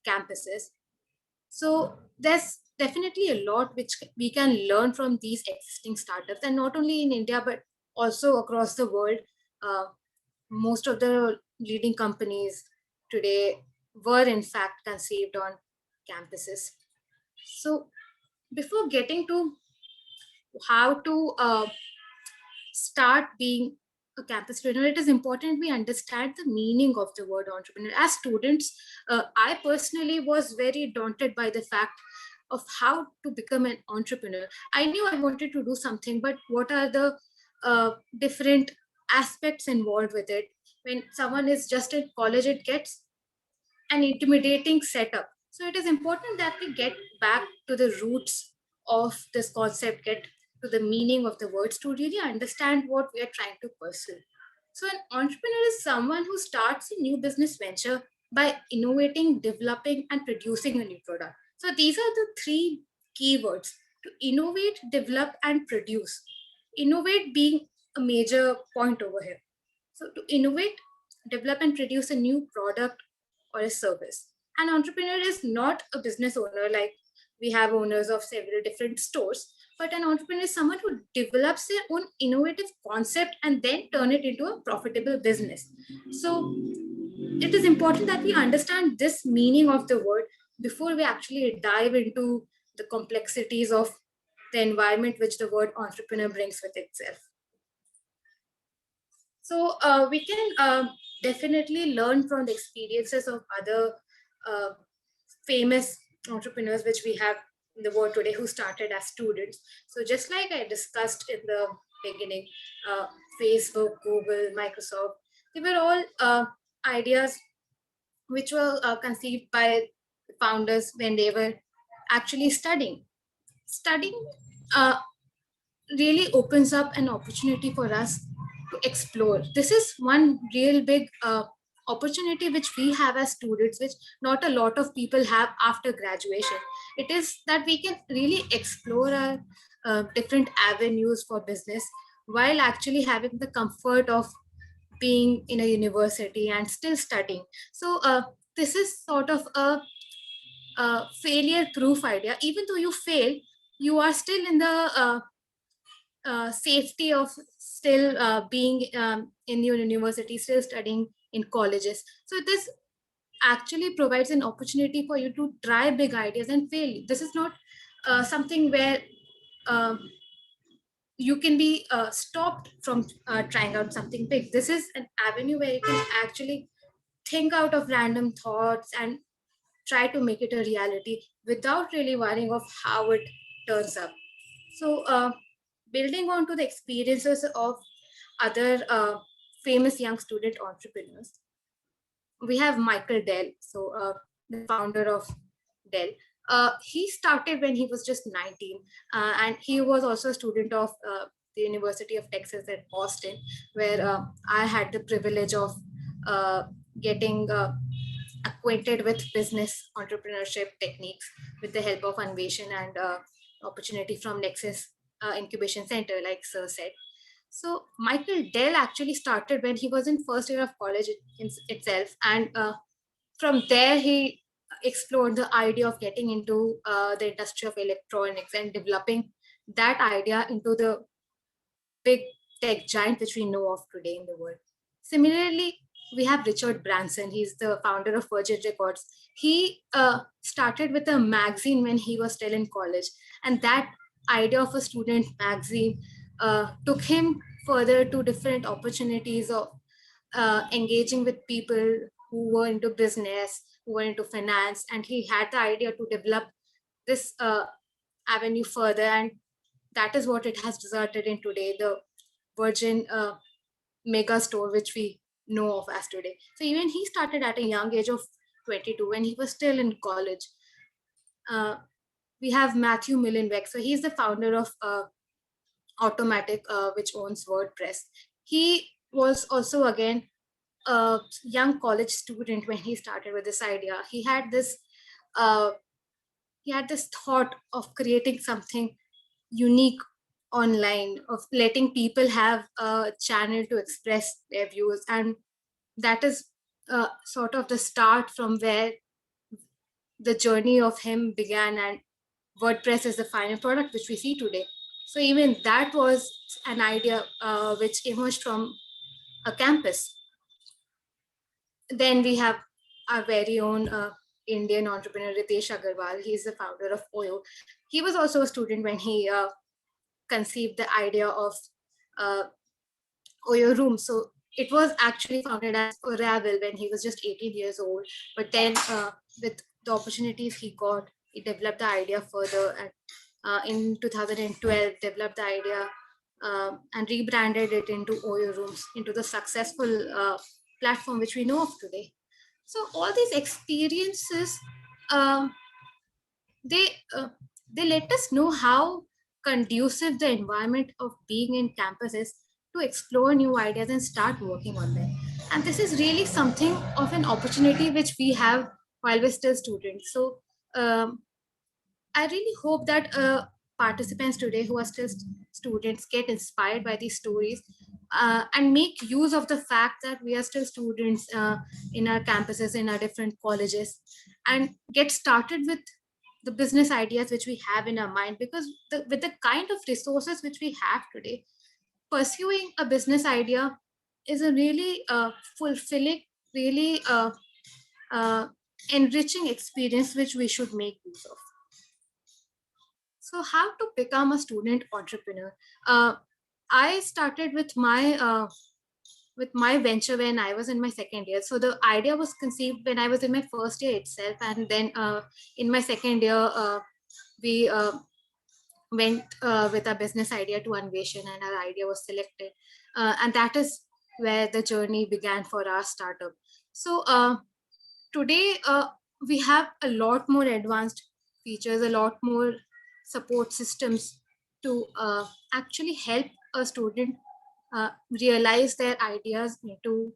campuses. So there's definitely a lot which we can learn from these existing startups, and not only in India but also across the world. Uh, most of the leading companies today were in fact conceived on campuses. So before getting to how to start being a campus trainer, it is important we understand the meaning of the word entrepreneur. As students, I personally was very daunted by the fact of how to become an entrepreneur. I knew I wanted to do something, but what are the different aspects involved with it? When someone is just in college, it gets an intimidating setup. So it is important that we get back to the roots of this concept, get to the meaning of the words to really understand what we are trying to pursue. So an entrepreneur is someone who starts a new business venture by innovating, developing, and producing a new product. So these are the three keywords: to innovate, develop, and produce. Innovate being a major point over here. So to innovate, develop, and produce a new product or a service. An entrepreneur is not a business owner like we have owners of several different stores, but an entrepreneur is someone who develops their own innovative concept and then turn it into a profitable business. So it is important that we understand this meaning of the word before we actually dive into the complexities of the environment which the word entrepreneur brings with itself. So we can definitely learn from the experiences of other uh, famous entrepreneurs which we have in the world today who started as students. So just like I discussed in the beginning, Facebook, Google, Microsoft, they were all ideas which were conceived by the founders when they were actually studying. Studying uh, really opens up an opportunity for us to explore. This is one real big opportunity which we have as students, which not a lot of people have after graduation. It is that we can really explore our different avenues for business while actually having the comfort of being in a university and still studying. So this is sort of a failure proof idea. Even though you fail, you are still in the safety of still being in your university, still studying in colleges. So this actually provides an opportunity for you to try big ideas and fail. This is not something where um, you can be stopped from trying out something big. This is an avenue where you can actually think out of random thoughts and try to make it a reality without really worrying of how it turns up. So building on to the experiences of other famous young student entrepreneurs, we have Michael Dell, so the founder of Dell. He started when he was just 19, and he was also a student of the University of Texas at Austin, where I had the privilege of getting acquainted with business entrepreneurship techniques with the help of Anveshan and opportunity from Nexus Incubation Center, like Sir said. So Michael Dell actually started when he was in first year of college itself, and from there he explored the idea of getting into the industry of electronics and developing that idea into the big tech giant which we know of today in the world. Similarly, we have Richard Branson. He's the founder of Virgin Records. He started with a magazine when he was still in college, and that idea of a student magazine took him further to different opportunities of engaging with people who were into business, who were into finance, and he had the idea to develop this avenue further, and that is what it has resulted in today, the Virgin mega store, which we know of as today. So even he started at a young age of 22 when he was still in college. We have Matthew Millenbeck. So he's the founder of Automatic, which owns WordPress. He was also again a young college student when he started with this idea. He had this thought of creating something unique online, of letting people have a channel to express their views, and that is sort of the start from where the journey of him began, and WordPress is the final product which we see today. So even that was an idea which emerged from a campus. Then we have our very own Indian entrepreneur Ritesh Agarwal. He's the founder of Oyo. He was also a student when he conceived the idea of Oyo Room. So it was actually founded as Oravel when he was just 18 years old. But then with the opportunities he got, he developed the idea further, and in 2012 developed the idea and rebranded it into Oyo Rooms, into the successful platform which we know of today. So all these experiences, um, they they let us know how conducive the environment of being in campus is to explore new ideas and start working on them. And this is really something of an opportunity which we have while we're still students. So I really hope that participants today who are still students get inspired by these stories and make use of the fact that we are still students in our campuses, in our different colleges, and get started with the business ideas which we have in our mind. Because with the kind of resources which we have today, pursuing a business idea is a really fulfilling, really uh, enriching experience which we should make use of. So, how to become a student entrepreneur? I started with my venture when I was in my second year. So the idea was conceived when I was in my first year itself, and then in my second year, we went with our business idea to Anveshan, and our idea was selected, and that is where the journey began for our startup. So today we have a lot more advanced features, a lot more support systems to actually help a student realize their ideas into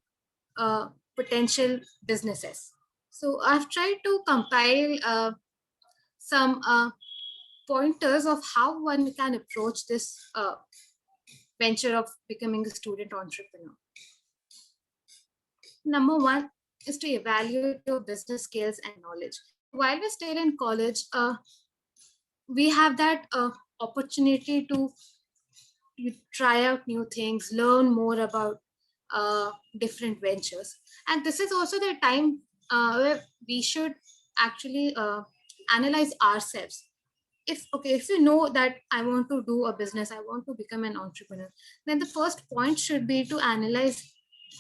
potential businesses. So I've tried to compile some pointers of how one can approach this venture of becoming a student entrepreneur. Number one is to evaluate your business skills and knowledge. While we're still in college, we have that opportunity to you try out new things, learn more about different ventures. And this is also the time where we should actually analyze ourselves. If you know that I want to do a business, I want to become an entrepreneur, then the first point should be to analyze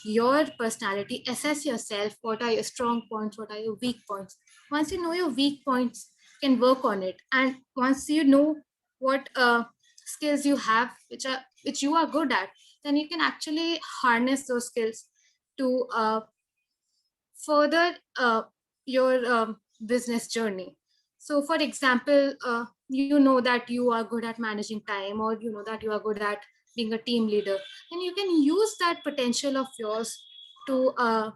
your personality, assess yourself, what are your strong points, what are your weak points. Once you know your weak points, you can work on it. And once you know what skills you have which you are good at, then you can actually harness those skills to further your business journey. So for example, you know that you are good at managing time, or you know that you are good at being a team leader, then you can use that potential of yours to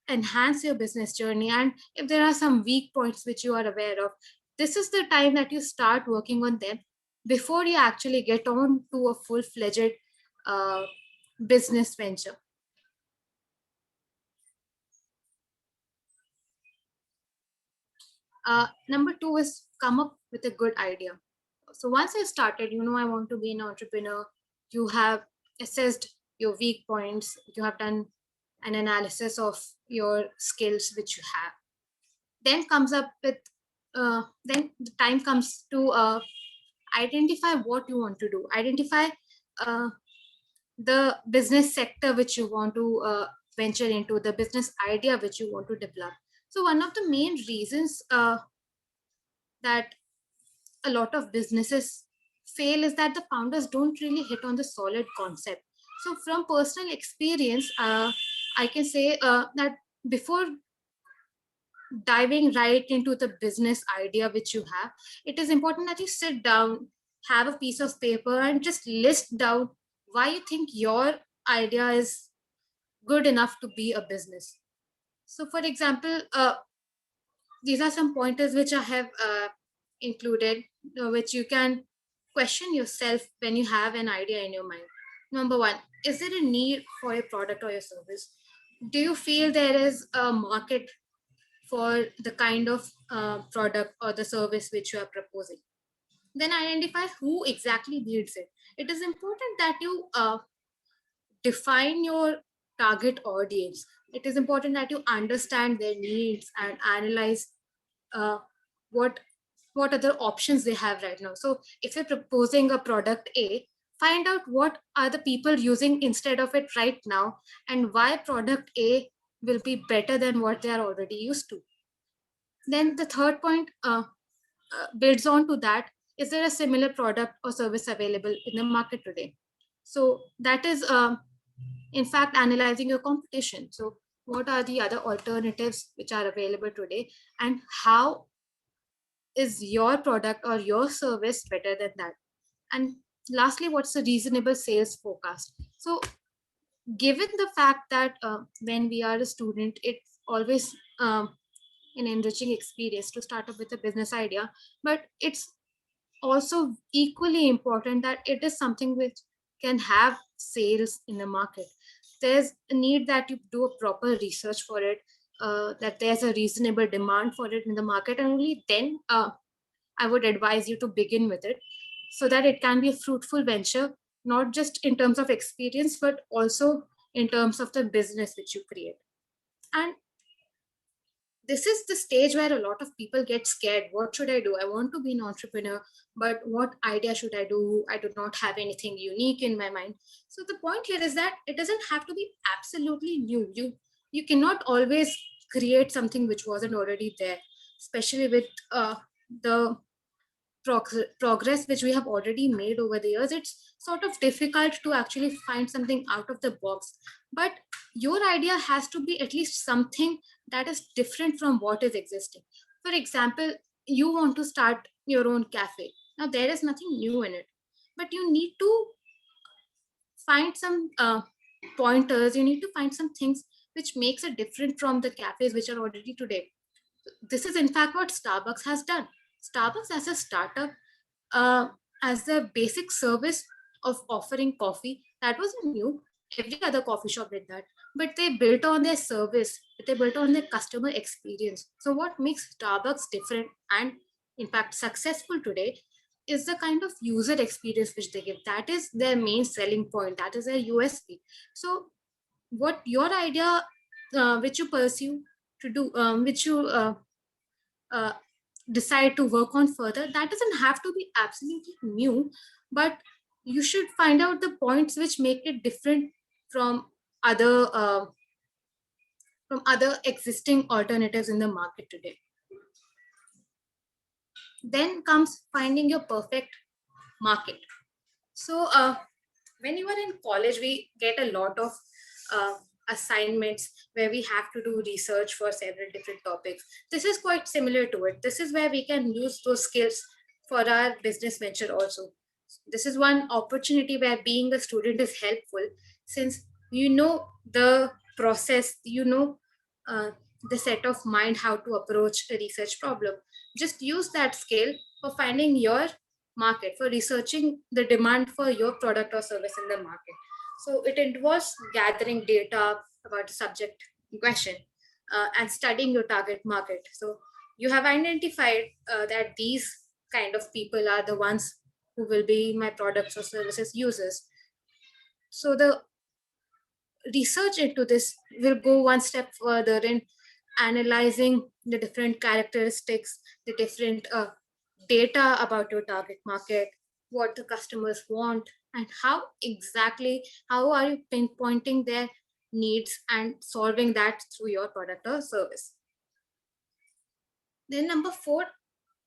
enhance your business journey. And if there are some weak points which you are aware of, this is the time that you start working on them before you actually get on to a full-fledged uh, business venture. Number two is come up with a good idea. So once you started, you know, I want to be an entrepreneur, you have assessed your weak points, you have done an analysis of your skills which you have. Then comes up with then the time comes to identify what you want to do, identify the business sector which you want to venture into, the business idea which you want to develop. So one of the main reasons that a lot of businesses fail is that the founders don't really hit on the solid concept. So from personal experience, I can say that before diving right into the business idea which you have, it is important that you sit down, have a piece of paper, and just list down why you think your idea is good enough to be a business. So, for example, these are some pointers which I have included, which you can question yourself when you have an idea in your mind. Number one, is there a need for your product or your service? Do you feel there is a market for the kind of product or the service which you are proposing? Then identify who exactly needs it. It is important that you define your target audience. It is important that you understand their needs and analyze uh, what other options they have right now. So if you're proposing a product A, find out what are the people using instead of it right now, and why product A will be better than what they are already used to. Then the third point builds on to that. Is there a similar product or service available in the market today? So that is in fact analyzing your competition. So what are the other alternatives which are available today, and how is your product or your service better than that? And lastly, what's the reasonable sales forecast? So given the fact that when we are a student, it's always an enriching experience to start up with a business idea, but it's also equally important that it is something which can have sales in the market. There's a need that you do a proper research for it, that there's a reasonable demand for it in the market, and only then I would advise you to begin with it, so that it can be a fruitful venture, not just in terms of experience, but also in terms of the business which you create. And this is the stage where a lot of people get scared. What should I do? I want to be an entrepreneur, but what idea should I do? I do not have anything unique in my mind. So the point here is that it doesn't have to be absolutely new. You cannot always create something which wasn't already there, especially with the progress which we have already made over the years. It's sort of difficult to actually find something out of the box, but your idea has to be at least something that is different from what is existing. For example, you want to start your own cafe. Now there is nothing new in it, but you need to find some pointers, you need to find some things which makes it different from the cafes which are already today. This is in fact what Starbucks has done. Starbucks as a startup, as the basic service of offering coffee, that wasn't new. Every other coffee shop did that, but they built on their service, they built on their customer experience. So what makes Starbucks different and in fact successful today is the kind of user experience which they give. That is their main selling point, that is their USP. So what your idea which you pursue to do, which you uh, decide to work on further, that doesn't have to be absolutely new, but you should find out the points which make it different from other uh, from other existing alternatives in the market today. Then comes finding your perfect market. So when you are in college, we get a lot of uh, assignments where we have to do research for several different topics. This is quite similar to it. This is where we can use those skills for our business venture also. This is one opportunity where being a student is helpful, since you know the process, you know uh, the set of mind how to approach a research problem. Just use that skill for finding your market, for researching the demand for your product or service in the market. So it involves gathering data about the subject in question, and studying your target market. So you have identified that these kind of people are the ones who will be my products or services users. So the research into this will go one step further in analyzing the different characteristics, the different data about your target market, what the customers want, and how are you pinpointing their needs and solving that through your product or service. Then number 4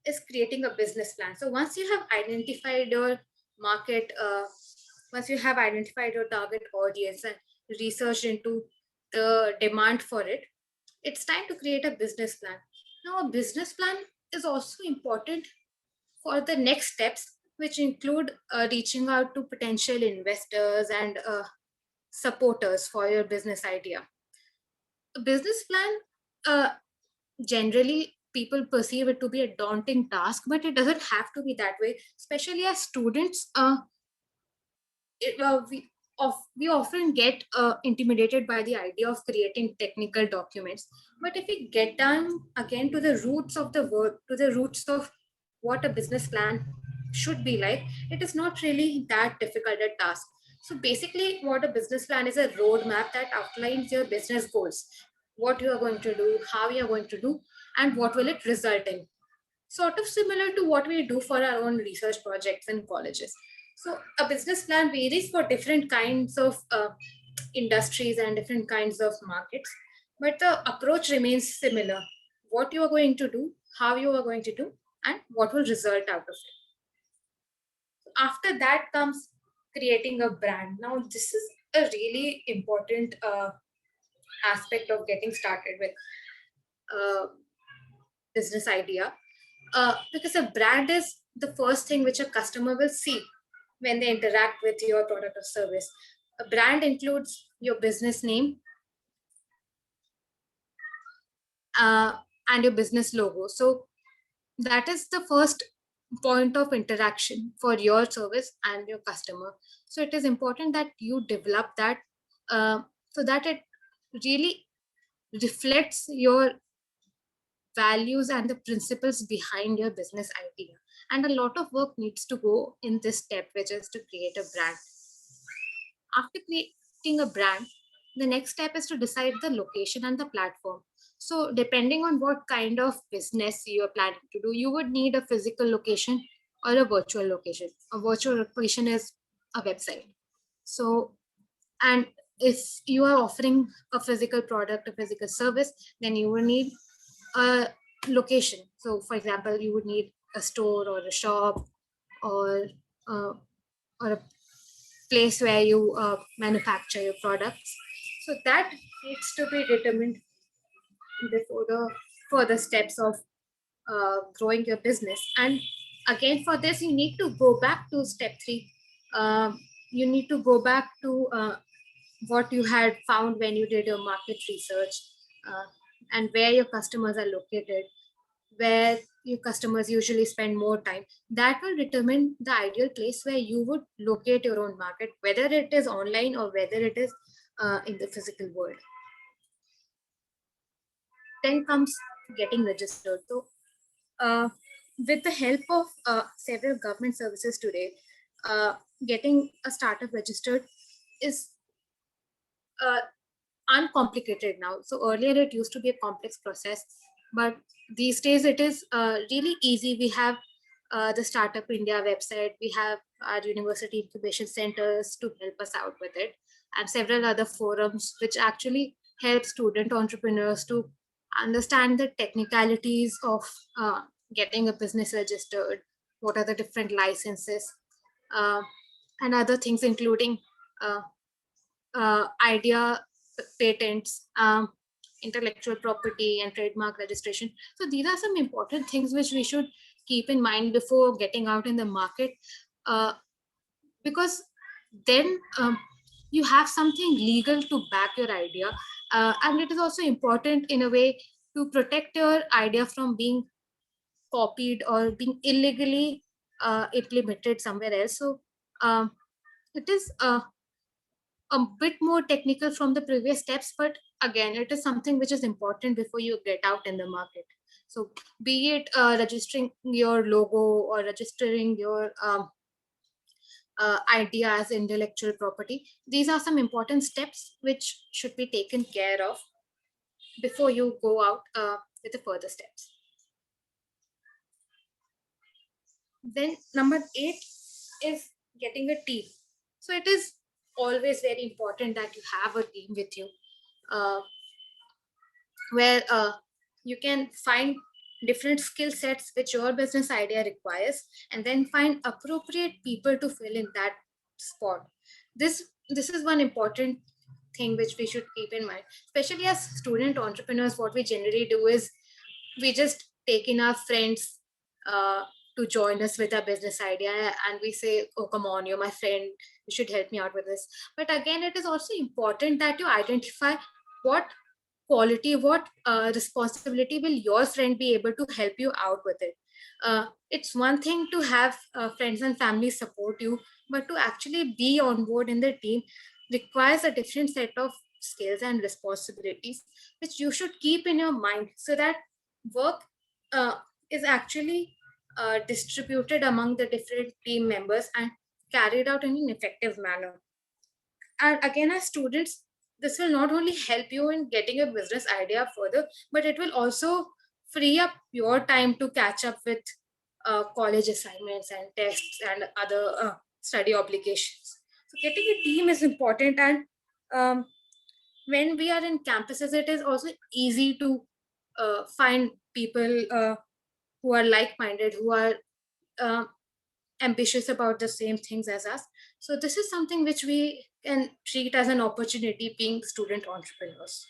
is creating a business plan. So once you have identified your market, once you have identified your target audience and researched into the demand for it, it's time to create a business plan. Now, a business plan is also important for the next steps, which include reaching out to potential investors and supporters for your business idea. A business plan, generally people perceive it to be a daunting task, but it doesn't have to be that way, especially as students. We often get intimidated by the idea of creating technical documents. But if we get down again to the roots of the word, to the roots of what a business plan should be like, it is not really that difficult a task. So basically, what a business plan is a roadmap that outlines your business goals, what you are going to do, how you are going to do, and what will it result in. Sort of similar to what we do for our own research projects in colleges. So a business plan varies for different kinds of industries and different kinds of markets, but the approach remains similar. What you are going to do, how you are going to do, and what will result out of it. After that comes creating a brand. Now, this is a really important aspect of getting started with a business idea, because a brand is the first thing which a customer will see when they interact with your product or service. A brand includes your business name and your business logo. So that is the first point of interaction for your service and your customer. So it is important that you develop that so that it really reflects your values and the principles behind your business idea. And a lot of work needs to go in this step, which is to create a brand. After creating a brand, the next step is to decide the location and the platform. So depending on what kind of business you are planning to do, you would need a physical location or a virtual location. A virtual location is a website. So, and if you are offering a physical product, a physical service, then you will need a location. So for example, you would need a store or a shop or a place where you manufacture your products. So that needs to be determined before the further steps of growing your business. And again, for this, you need to go back to step 3. You need to go back to what you had found when you did your market research, and where your customers are located, where your customers usually spend more time. That will determine the ideal place where you would locate your own market, whether it is online or whether it is in the physical world. Then comes getting registered. So with the help of several government services today, getting a startup registered is uncomplicated now. So earlier it used to be a complex process, but these days it is really easy. We have the Startup India website, we have our university incubation centers to help us out with it, and several other forums which actually help student entrepreneurs to understand the technicalities of getting a business registered, what are the different licenses, and other things, including idea patents, intellectual property, and trademark registration. So these are some important things which we should keep in mind before getting out in the market, because then you have something legal to back your idea, and it is also important in a way to protect your idea from being copied or being illegally implemented somewhere else. So it is a bit more technical from the previous steps, but again, it is something which is important before you get out in the market. So be it registering your logo or registering your ideas, intellectual property. These are some important steps which should be taken care of before you go out with the further steps. Then number 8 is getting a team. So it is always very important that you have a team with you, where you can find different skill sets which your business idea requires, and then find appropriate people to fill in that spot. This is one important thing which we should keep in mind, especially as student entrepreneurs. What we generally do is we just take in our friends to join us with our business idea, and we say, oh, come on, you're my friend, you should help me out with this. But again, it is also important that you identify what quality, what responsibility will your friend be able to help you out with it. It's one thing to have friends and family support you, but to actually be on board in the team requires a different set of skills and responsibilities, which you should keep in your mind, so that work is actually distributed among the different team members and carried out in an effective manner. And again, as students, this will not only help you in getting a business idea further, but it will also free up your time to catch up with college assignments and tests and other study obligations. So getting a team is important, and um, when we are in campuses, it is also easy to find people who are like-minded, who are uh, ambitious about the same things as us. So this is something which we can treat as an opportunity, being student entrepreneurs.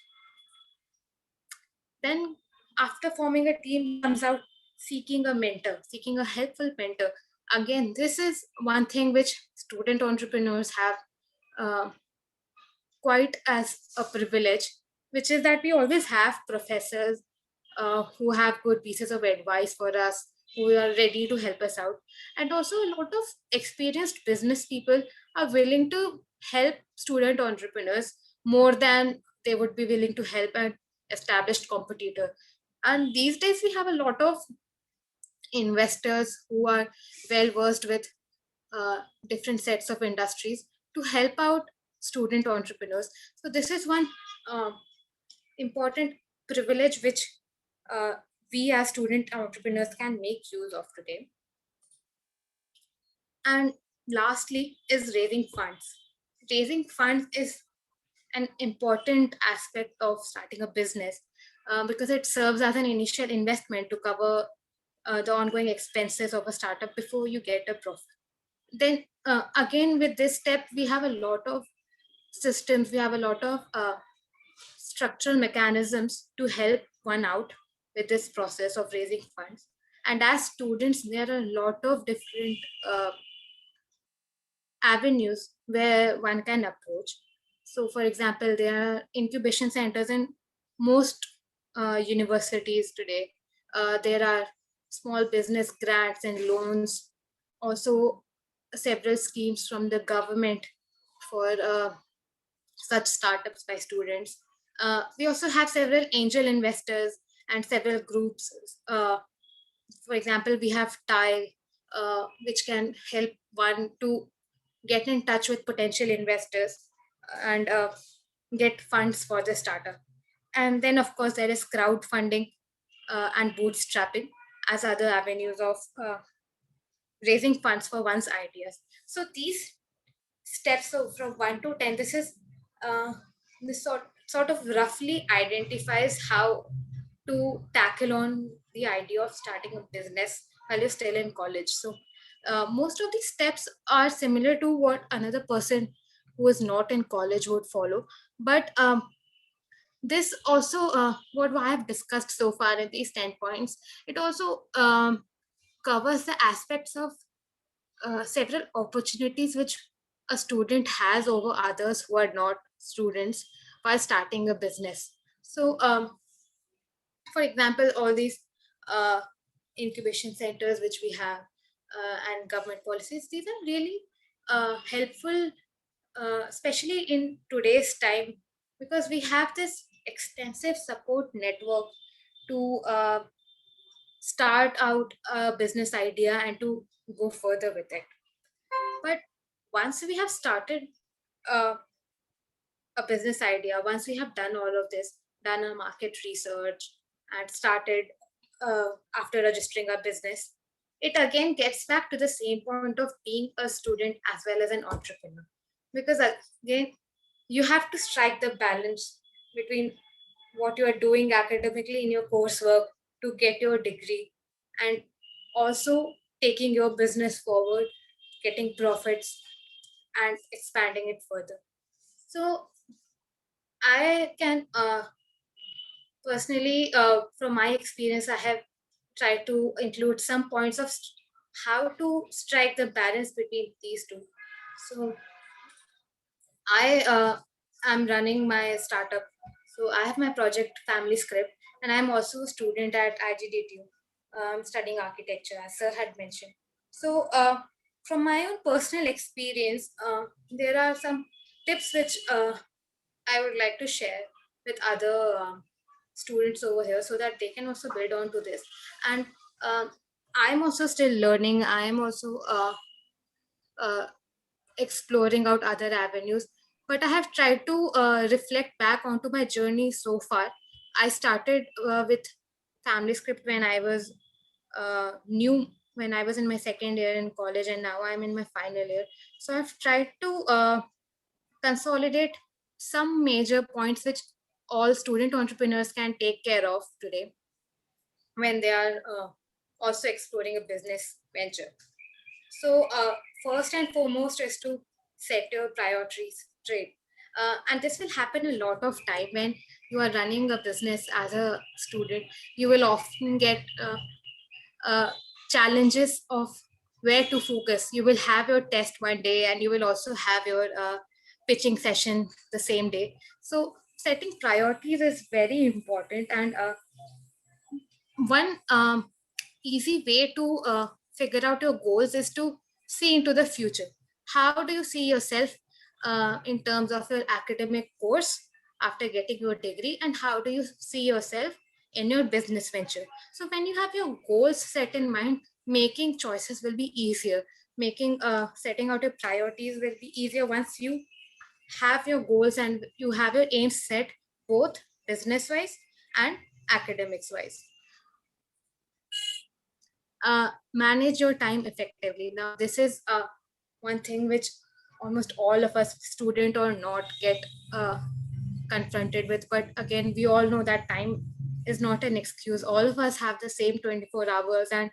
Then after forming a team comes out seeking a mentor, seeking a helpful mentor. Again, this is one thing which student entrepreneurs have uh, quite as a privilege, which is that we always have professors who have good pieces of advice for us, who are ready to help us out. And also, a lot of experienced business people are willing to help student entrepreneurs more than they would be willing to help an established competitor. And these days, we have a lot of investors who are well versed with different sets of industries to help out student entrepreneurs. So, this is one important privilege which uh, we as student entrepreneurs can make use of today. And lastly is raising funds. Raising funds is an important aspect of starting a business, because it serves as an initial investment to cover the ongoing expenses of a startup before you get a profit. Then again, with this step, we have a lot of systems, we have a lot of structural mechanisms to help one out with this process of raising funds. And as students, there are a lot of different avenues where one can approach. So, for example, there are incubation centers in most universities today. There are small business grants and loans, also several schemes from the government for such startups by students. We also have several angel investors and several groups. For example, we have TIE, which can help one to get in touch with potential investors and get funds for the startup. And then, of course, there is crowdfunding and bootstrapping as other avenues of raising funds for one's ideas. So these steps, so from 1 to 10, this is this sort of roughly identifies how to tackle on the idea of starting a business while you're still in college. So most of these steps are similar to what another person who is not in college would follow. But this also, what I have discussed so far in these 10 points, it also covers the aspects of several opportunities which a student has over others who are not students while starting a business. So, for example, all these uh, incubation centers which we have and government policies, these are really helpful, especially in today's time, because we have this extensive support network to start out a business idea and to go further with it. But once we have started a business idea, once we have done all of this, done a market research, and started after registering our business, it again gets back to the same point of being a student as well as an entrepreneur. Because again, you have to strike the balance between what you are doing academically in your coursework to get your degree, and also taking your business forward, getting profits, and expanding it further. So I can personally, from my experience, I have tried to include some points of how to strike the balance between these two. So I am running my startup. So I have my project Family Script, and I'm also a student at IGDTU, studying architecture, as Sir had mentioned. So from my own personal experience, there are some tips which I would like to share with other students over here so that they can also build on to this. And um, I'm also still learning. I am also uh, exploring out other avenues. But I have tried to reflect back onto my journey so far. I started with Family Script when I was new, when I was in my second year in college, and now I'm in my final year. So I've tried to consolidate some major points which all student entrepreneurs can take care of today when they are also exploring a business venture. So, first and foremost is to set your priorities straight. And this will happen a lot of time when you are running a business as a student. You will often get uh, challenges of where to focus. You will have your test one day, and you will also have your pitching session the same day. So, setting priorities is very important. And one easy way to figure out your goals is to see into the future. How do you see yourself in terms of your academic course after getting your degree, and how do you see yourself in your business venture? So when you have your goals set in mind, making choices will be easier. Making setting out your priorities will be easier once you have your goals and you have your aims set, both business wise and academics wise. Manage your time effectively. Now, this is one thing which almost all of us, student or not, get confronted with. But again, we all know that time is not an excuse. All of us have the same 24 hours, and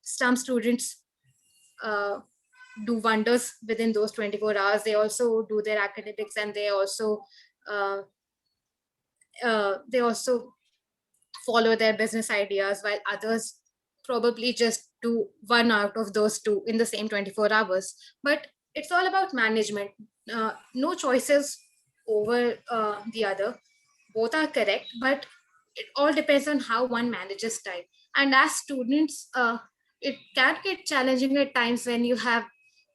some students uh, do wonders within those 24 hours. They also do their academics, and uh, they also follow their business ideas, while others probably just do one out of those two in the same 24 hours. But it's all about management. No choices over the other. Both are correct, but it all depends on how one manages time. And as students, it can get challenging at times when you have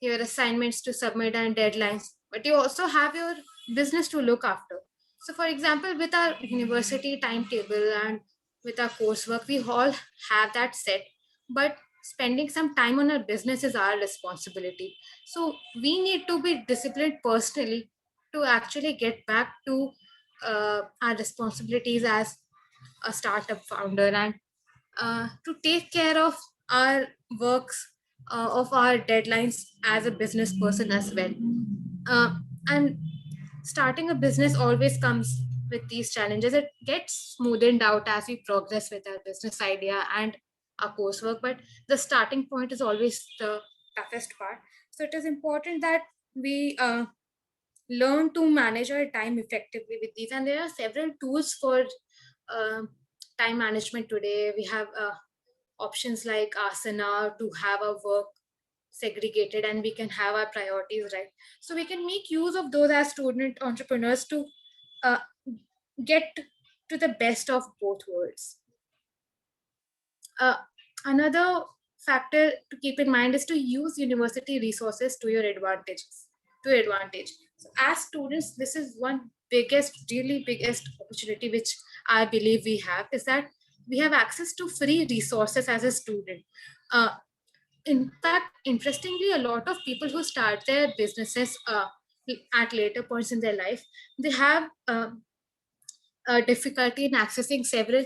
your assignments to submit and deadlines, but you also have your business to look after. So, for example, with our university timetable and with our coursework, we all have that set, but spending some time on our business is our responsibility. So, we need to be disciplined personally to actually get back to our responsibilities as a startup founder, and to take care of our works, of our deadlines as a business person as well. And starting a business always comes with these challenges. It gets smoothened out as we progress with our business idea and our coursework, but the starting point is always the toughest part. So it is important that we learn to manage our time effectively with these. And there are several tools for um time management today. We have options like Asana to have our work segregated, and we can have our priorities right. So we can make use of those as student entrepreneurs to uh, get to the best of both worlds. Uh, Another factor to keep in mind is to use university resources to your advantages. To your advantage. So as students, this is one biggest, really biggest opportunity which I believe we have, is that we have access to free resources as a student. Uh, in fact, interestingly, a lot of people who start their businesses at later points in their life, they have difficulty in accessing several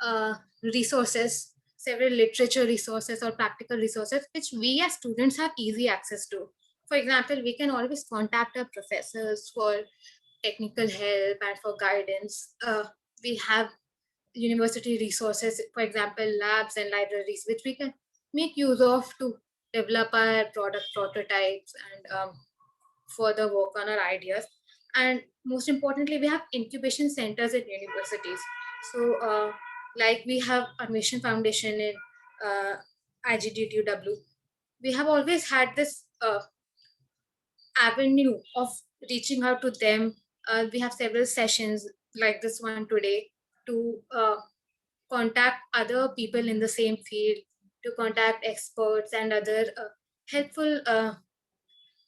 uh, resources, several literature resources or practical resources, which we as students have easy access to. For example, we can always contact our professors for technical help and for guidance. We have university resources, for example, labs and libraries, which we can make use of to develop our product prototypes and further work on our ideas. And most importantly, we have incubation centers at universities. So, like we have Admission Foundation in IGDTW, we have always had this avenue of reaching out to them. We have several sessions like this one today to contact other people in the same field, to contact experts and other helpful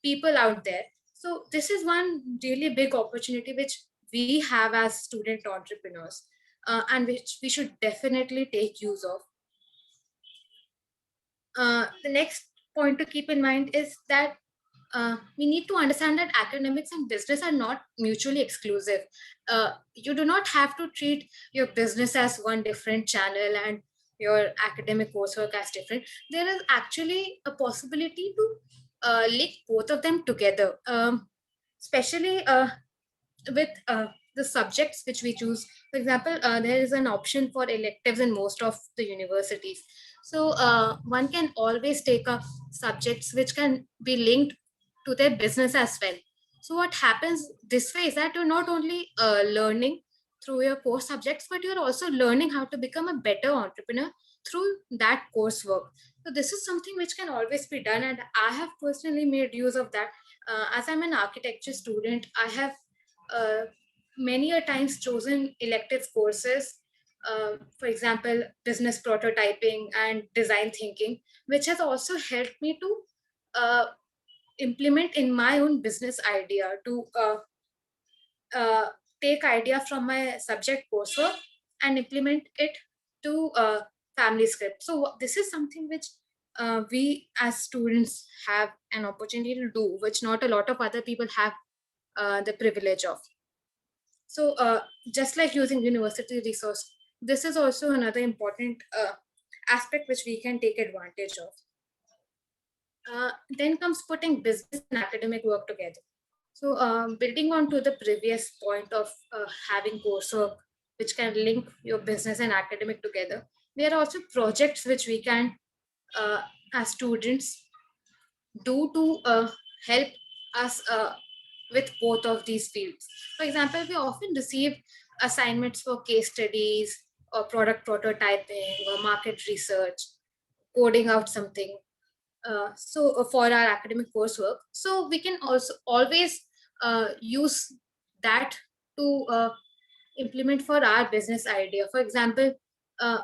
people out there. So this is one really big opportunity which we have as student entrepreneurs, and which we should definitely take use of. The next point to keep in mind is that we need to understand that academics and business are not mutually exclusive. You do not have to treat your business as one different channel and your academic coursework as different. There is actually a possibility to link both of them together, especially with the subjects which we choose. For example, there is an option for electives in most of the universities. So one can always take up subjects which can be linked to their business as well. So what happens this way is that you're not only learning through your core subjects, but you're also learning how to become a better entrepreneur through that coursework. So this is something which can always be done, and I have personally made use of that. As I'm an architecture student, I have uh, many a times chosen elective courses, for example, business prototyping and design thinking, which has also helped me to uh, implement in my own business idea, to uh, take idea from my subject coursework and implement it to family script. So this is something which we as students have an opportunity to do, which not a lot of other people have the privilege of. So just like using university resource, this is also another important aspect which we can take advantage of. Then comes putting business and academic work together. So building on to the previous point of having coursework which can link your business and academic together, there are also projects which we can, as students, do to help us with both of these fields. For example, we often receive assignments for case studies or product prototyping or market research, coding out something. For our academic coursework, so we can also always use that to implement for our business idea. For example, uh,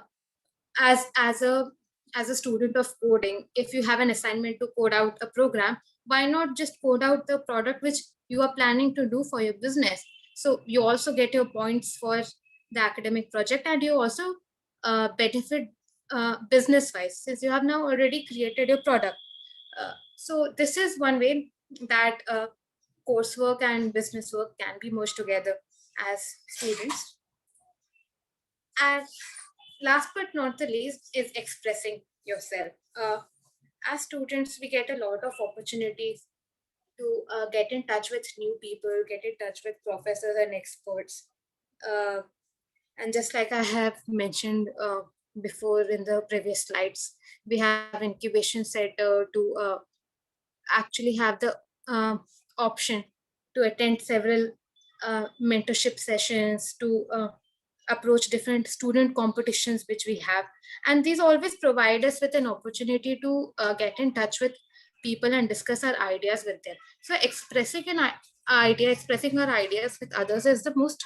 as a student of coding, if you have an assignment to code out a program, why not just code out the product which you are planning to do for your business? So you also get your points for the academic project, and you also benefit business wise, since you have now already created your product. So this is one way that coursework and business work can be merged together as students. And last but not the least is expressing yourself. As students, we get a lot of opportunities to get in touch with new people, get in touch with professors and experts. Uh, and just like I have mentioned before in the previous slides, we have incubation center to actually have the option to attend several mentorship sessions, to approach different student competitions which we have. And these always provide us with an opportunity to get in touch with people and discuss our ideas with them. So expressing expressing our ideas with others is the most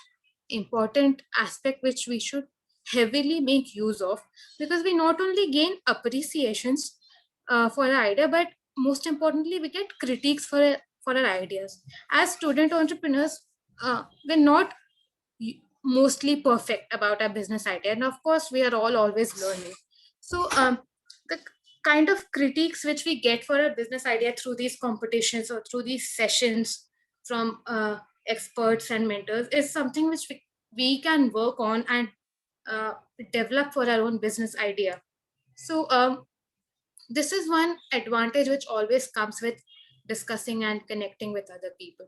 important aspect which we should heavily make use of, because we not only gain appreciations for our idea, but most importantly we get critiques for our ideas. As student entrepreneurs, we're not mostly perfect about our business idea, and of course we are all always learning. So the kind of critiques which we get for a business idea through these competitions or through these sessions from experts and mentors is something which we can work on and develop for our own business idea. So this is one advantage which always comes with discussing and connecting with other people.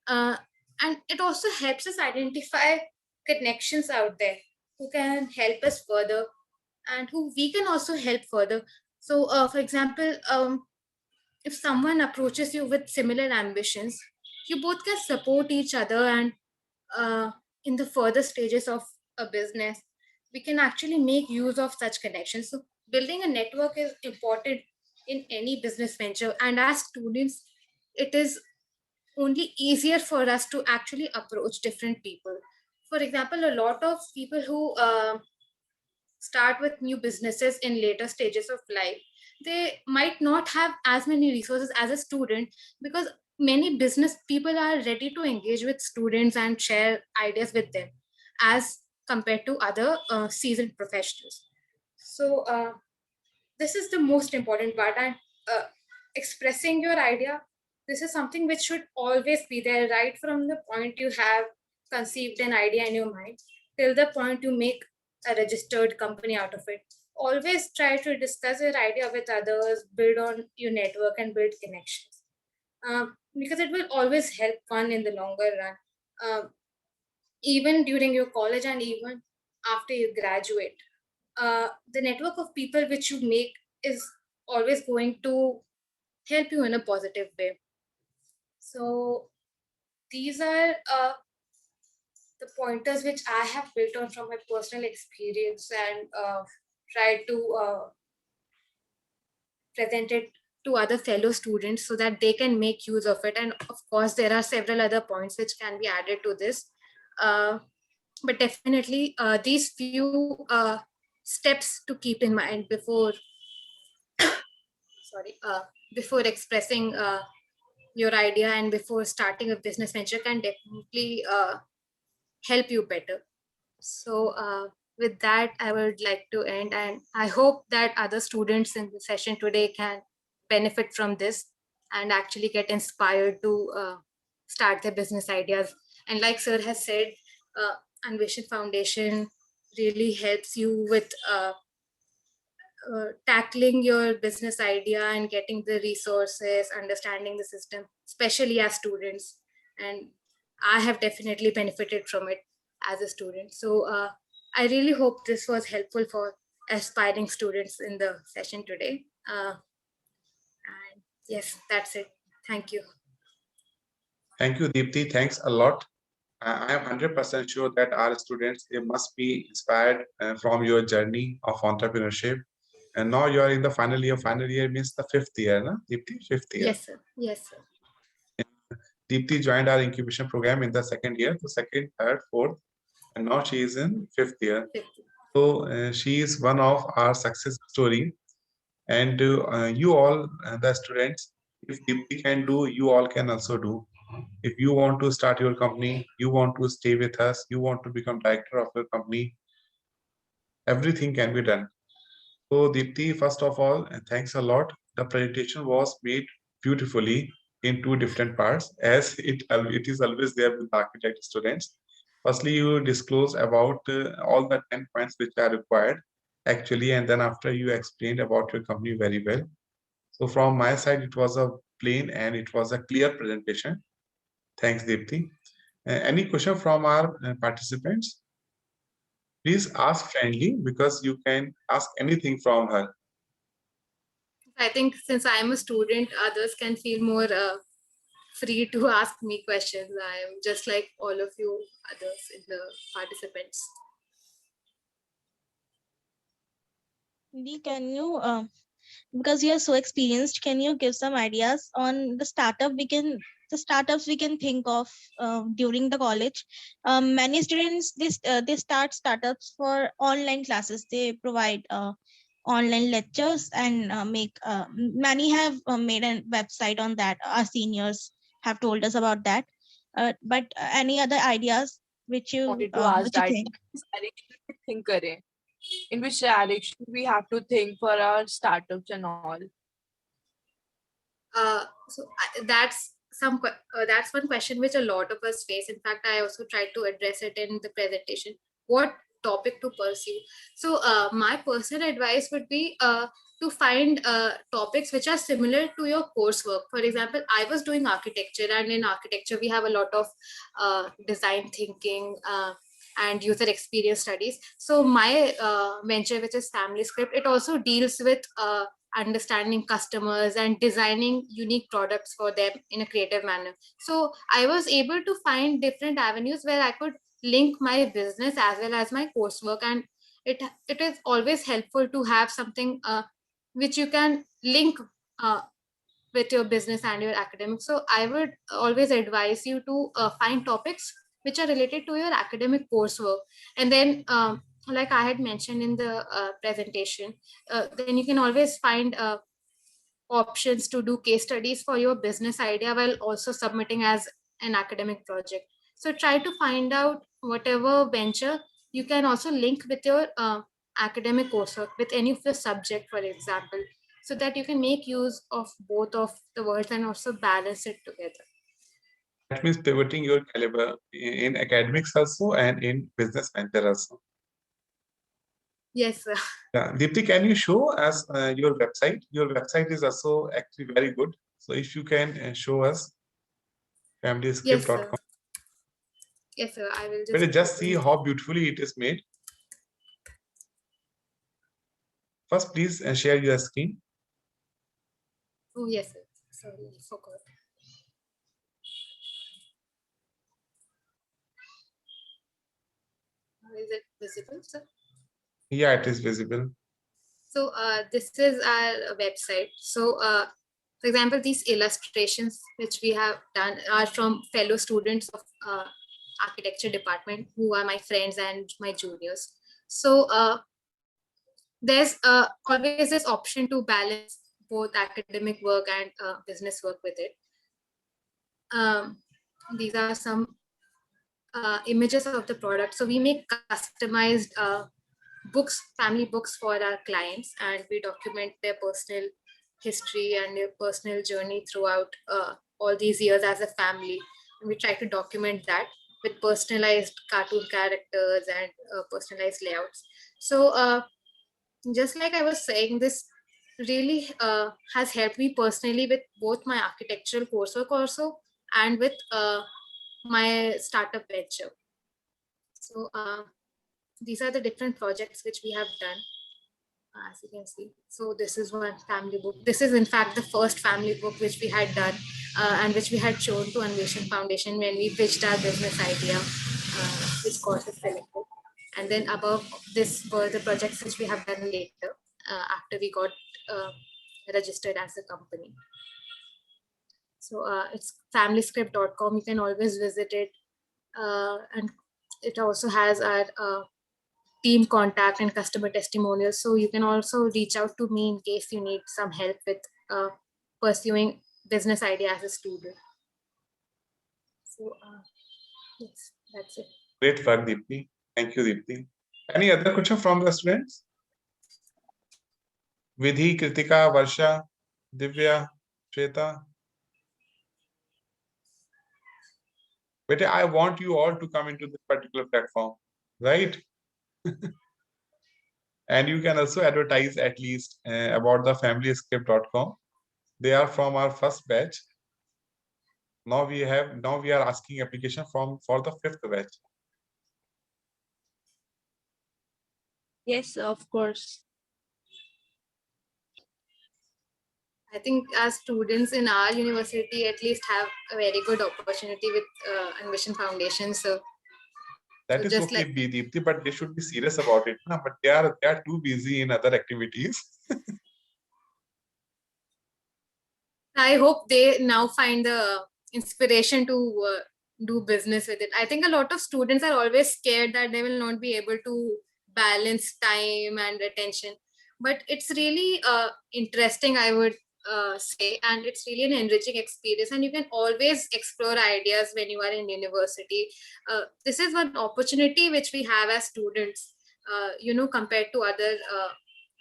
And it also helps us identify connections out there who can help us further and who we can also help further. So, for example, if someone approaches you with similar ambitions, you both can support each other, and in the further stages of a business, we can actually make use of such connections. So, building a network is important in any business venture, and as students, it is only easier for us to actually approach different people. For example, a lot of people who start with new businesses in later stages of life, they might not have as many resources as a student, because many business people are ready to engage with students and share ideas with them as compared to other seasoned professionals. So this is the most important part. And expressing your idea, this is something which should always be there, right from the point you have conceived an idea in your mind till the point you make a registered company out of it. Always try to discuss your idea with others, build on your network, and build connections. Because it will always help one in the longer run, even during your college and even after you graduate. The network of people which you make is always going to help you in a positive way. So these are the pointers which I have built on from my personal experience and try to present it to other fellow students so that they can make use of it. And of course, there are several other points which can be added to this. But definitely, these few steps to keep in mind before, before expressing your idea and before starting a business venture can definitely help you better. So with that, I would like to end, and I hope that other students in the session today can benefit from this and actually get inspired to start their business ideas. And like sir has said, Anveshan Foundation really helps you with tackling your business idea and getting the resources, understanding the system, especially as students. And I have definitely benefited from it as a student. So I really hope this was helpful for aspiring students in the session today. And yes, that's it. Thank you. Thank you, Deepti. Thanks a lot. I am 100% sure that our students, they must be inspired from your journey of entrepreneurship. And now you are in the final year. Final year means the 5th year, na? Deepti, 5th year. Yes, sir. Yes, sir. Deepti joined our incubation program in the 2nd year, so 2nd, 3rd, 4th, and now she is in 5th year. So she is one of our success story. And you all, the students, if Deepti can do, you all can also do. If you want to start your company, you want to stay with us, you want to become director of your company, everything can be done. So Deepti, first of all, thanks a lot. The presentation was made beautifully in 2 different parts, as it is always there with architect students. Firstly, you disclose about all the 10 points which are required actually, and then after you explained about your company very well. So from my side, it was a plain and it was a clear presentation. Thanks, Deepti. Any question from our participants? Please ask friendly because you can ask anything from her. I think since I am a student, others can feel more free to ask me questions. I am just like all of you others in the participants. Can you, because you are so experienced, can you give some ideas on the startups we can think of during the college? Many students, they start startups for online classes. They provide online lectures and many have made a website on that. Our seniors have told us about that. But any other ideas which you wanted to ask that think? सारे think करें. in which direction we have to think for our startups and all? That's one question which a lot of us face. In fact, I also tried to address it in the presentation. What topic to pursue? So my personal advice would be to find topics which are similar to your coursework. For example, I was doing architecture, and in architecture we have a lot of design thinking and user experience studies. So my venture, which is Family Script, it also deals with understanding customers and designing unique products for them in a creative manner. So I was able to find different avenues where I could link my business as well as my coursework, and it is always helpful to have something which you can link with your business and your academics. So I would always advise you to find topics which are related to your academic coursework, and then like I had mentioned in the presentation, then you can always find options to do case studies for your business idea while also submitting as an academic project. So try to find out whatever venture you can also link with your academic coursework, with any of the subject, for example, so that you can make use of both of the worlds and also balance it together. That means pivoting your caliber in academics also and in business venture also. Yes, sir. Yeah, Deepti, can you show us your website? Your website is also actually very good. So if you can show us familyscript.com. Yes, sir. I will But just see open it. how beautifully it is made. First, please share your screen. Oh, yes, sir. Sorry, I forgot. Is it visible, sir? Yeah, it is visible. So this is our website. So for example, these illustrations which we have done are from fellow students of architecture department, who are my friends and my juniors. So there's always this option to balance both academic work and business work with it. These are some images of the product. So we make customized books, family books for our clients, and we document their personal history and their personal journey throughout all these years as a family. And we try to document that with personalized cartoon characters and personalized layouts. So just like I was saying, this really has helped me personally with both my architectural coursework also and with my startup venture. So these are the different projects which we have done, as you can see. So this is one family book. This is in fact the first family book which we had done and which we had shown to Anveshan Foundation when we pitched our business idea, which course is selected. And then above this were the projects which we have done later after we got registered as a company. So it's familyscript.com. You can always visit it. And it also has our team contact and customer testimonials. So you can also reach out to me in case you need some help with pursuing business idea as a student. So yes, that's it. Great work, Deepti. Thank you, Deepti. Any other question from the students? Vidhi, Kritika, Varsha, Divya, Shweta. But I want you all to come into this particular platform, right? And you can also advertise at least about the familyscript.com. They are from our first batch. Now we are asking application for the 5th batch. Yes, of course. I think as students in our university at least have a very good opportunity with Anveshan Foundation. So that so is just okay, like, Deepti, but they should be serious about it. But they are too busy in other activities. I hope they now find the inspiration to do business with it. I think a lot of students are always scared that they will not be able to balance time and attention, but it's really interesting, I would say, and it's really an enriching experience, and you can always explore ideas when you are in university. This is one opportunity which we have as students compared to other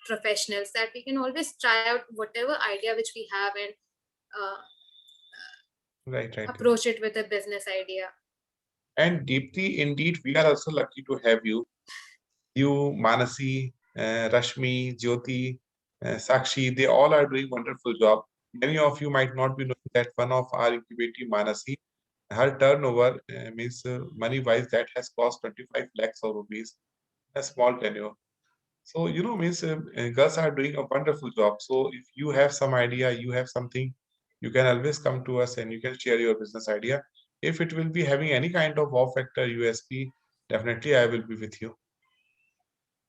professionals, that we can always try out whatever idea which we have and Right. approach it with a business idea. And Deepthi, indeed, we are also lucky to have you. You, Manasi, Rashmi, Jyoti, Sakshi, they all are doing wonderful job. Many of you might not be knowing that one of our incubator, Manasi, her turnover means money-wise that has cost 25 lakhs of rupees, a small tenure. So, means girls are doing a wonderful job. So if you have some idea, you have something, you can always come to us and you can share your business idea. If it will be having any kind of wow factor USP, definitely I will be with you.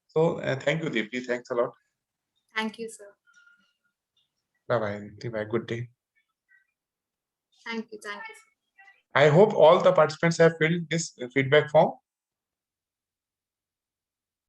So thank you, Deepti. Thanks a lot. Thank you, sir. Bye-bye. Bye. Good day. Thank you, sir. I hope all the participants have filled this feedback form.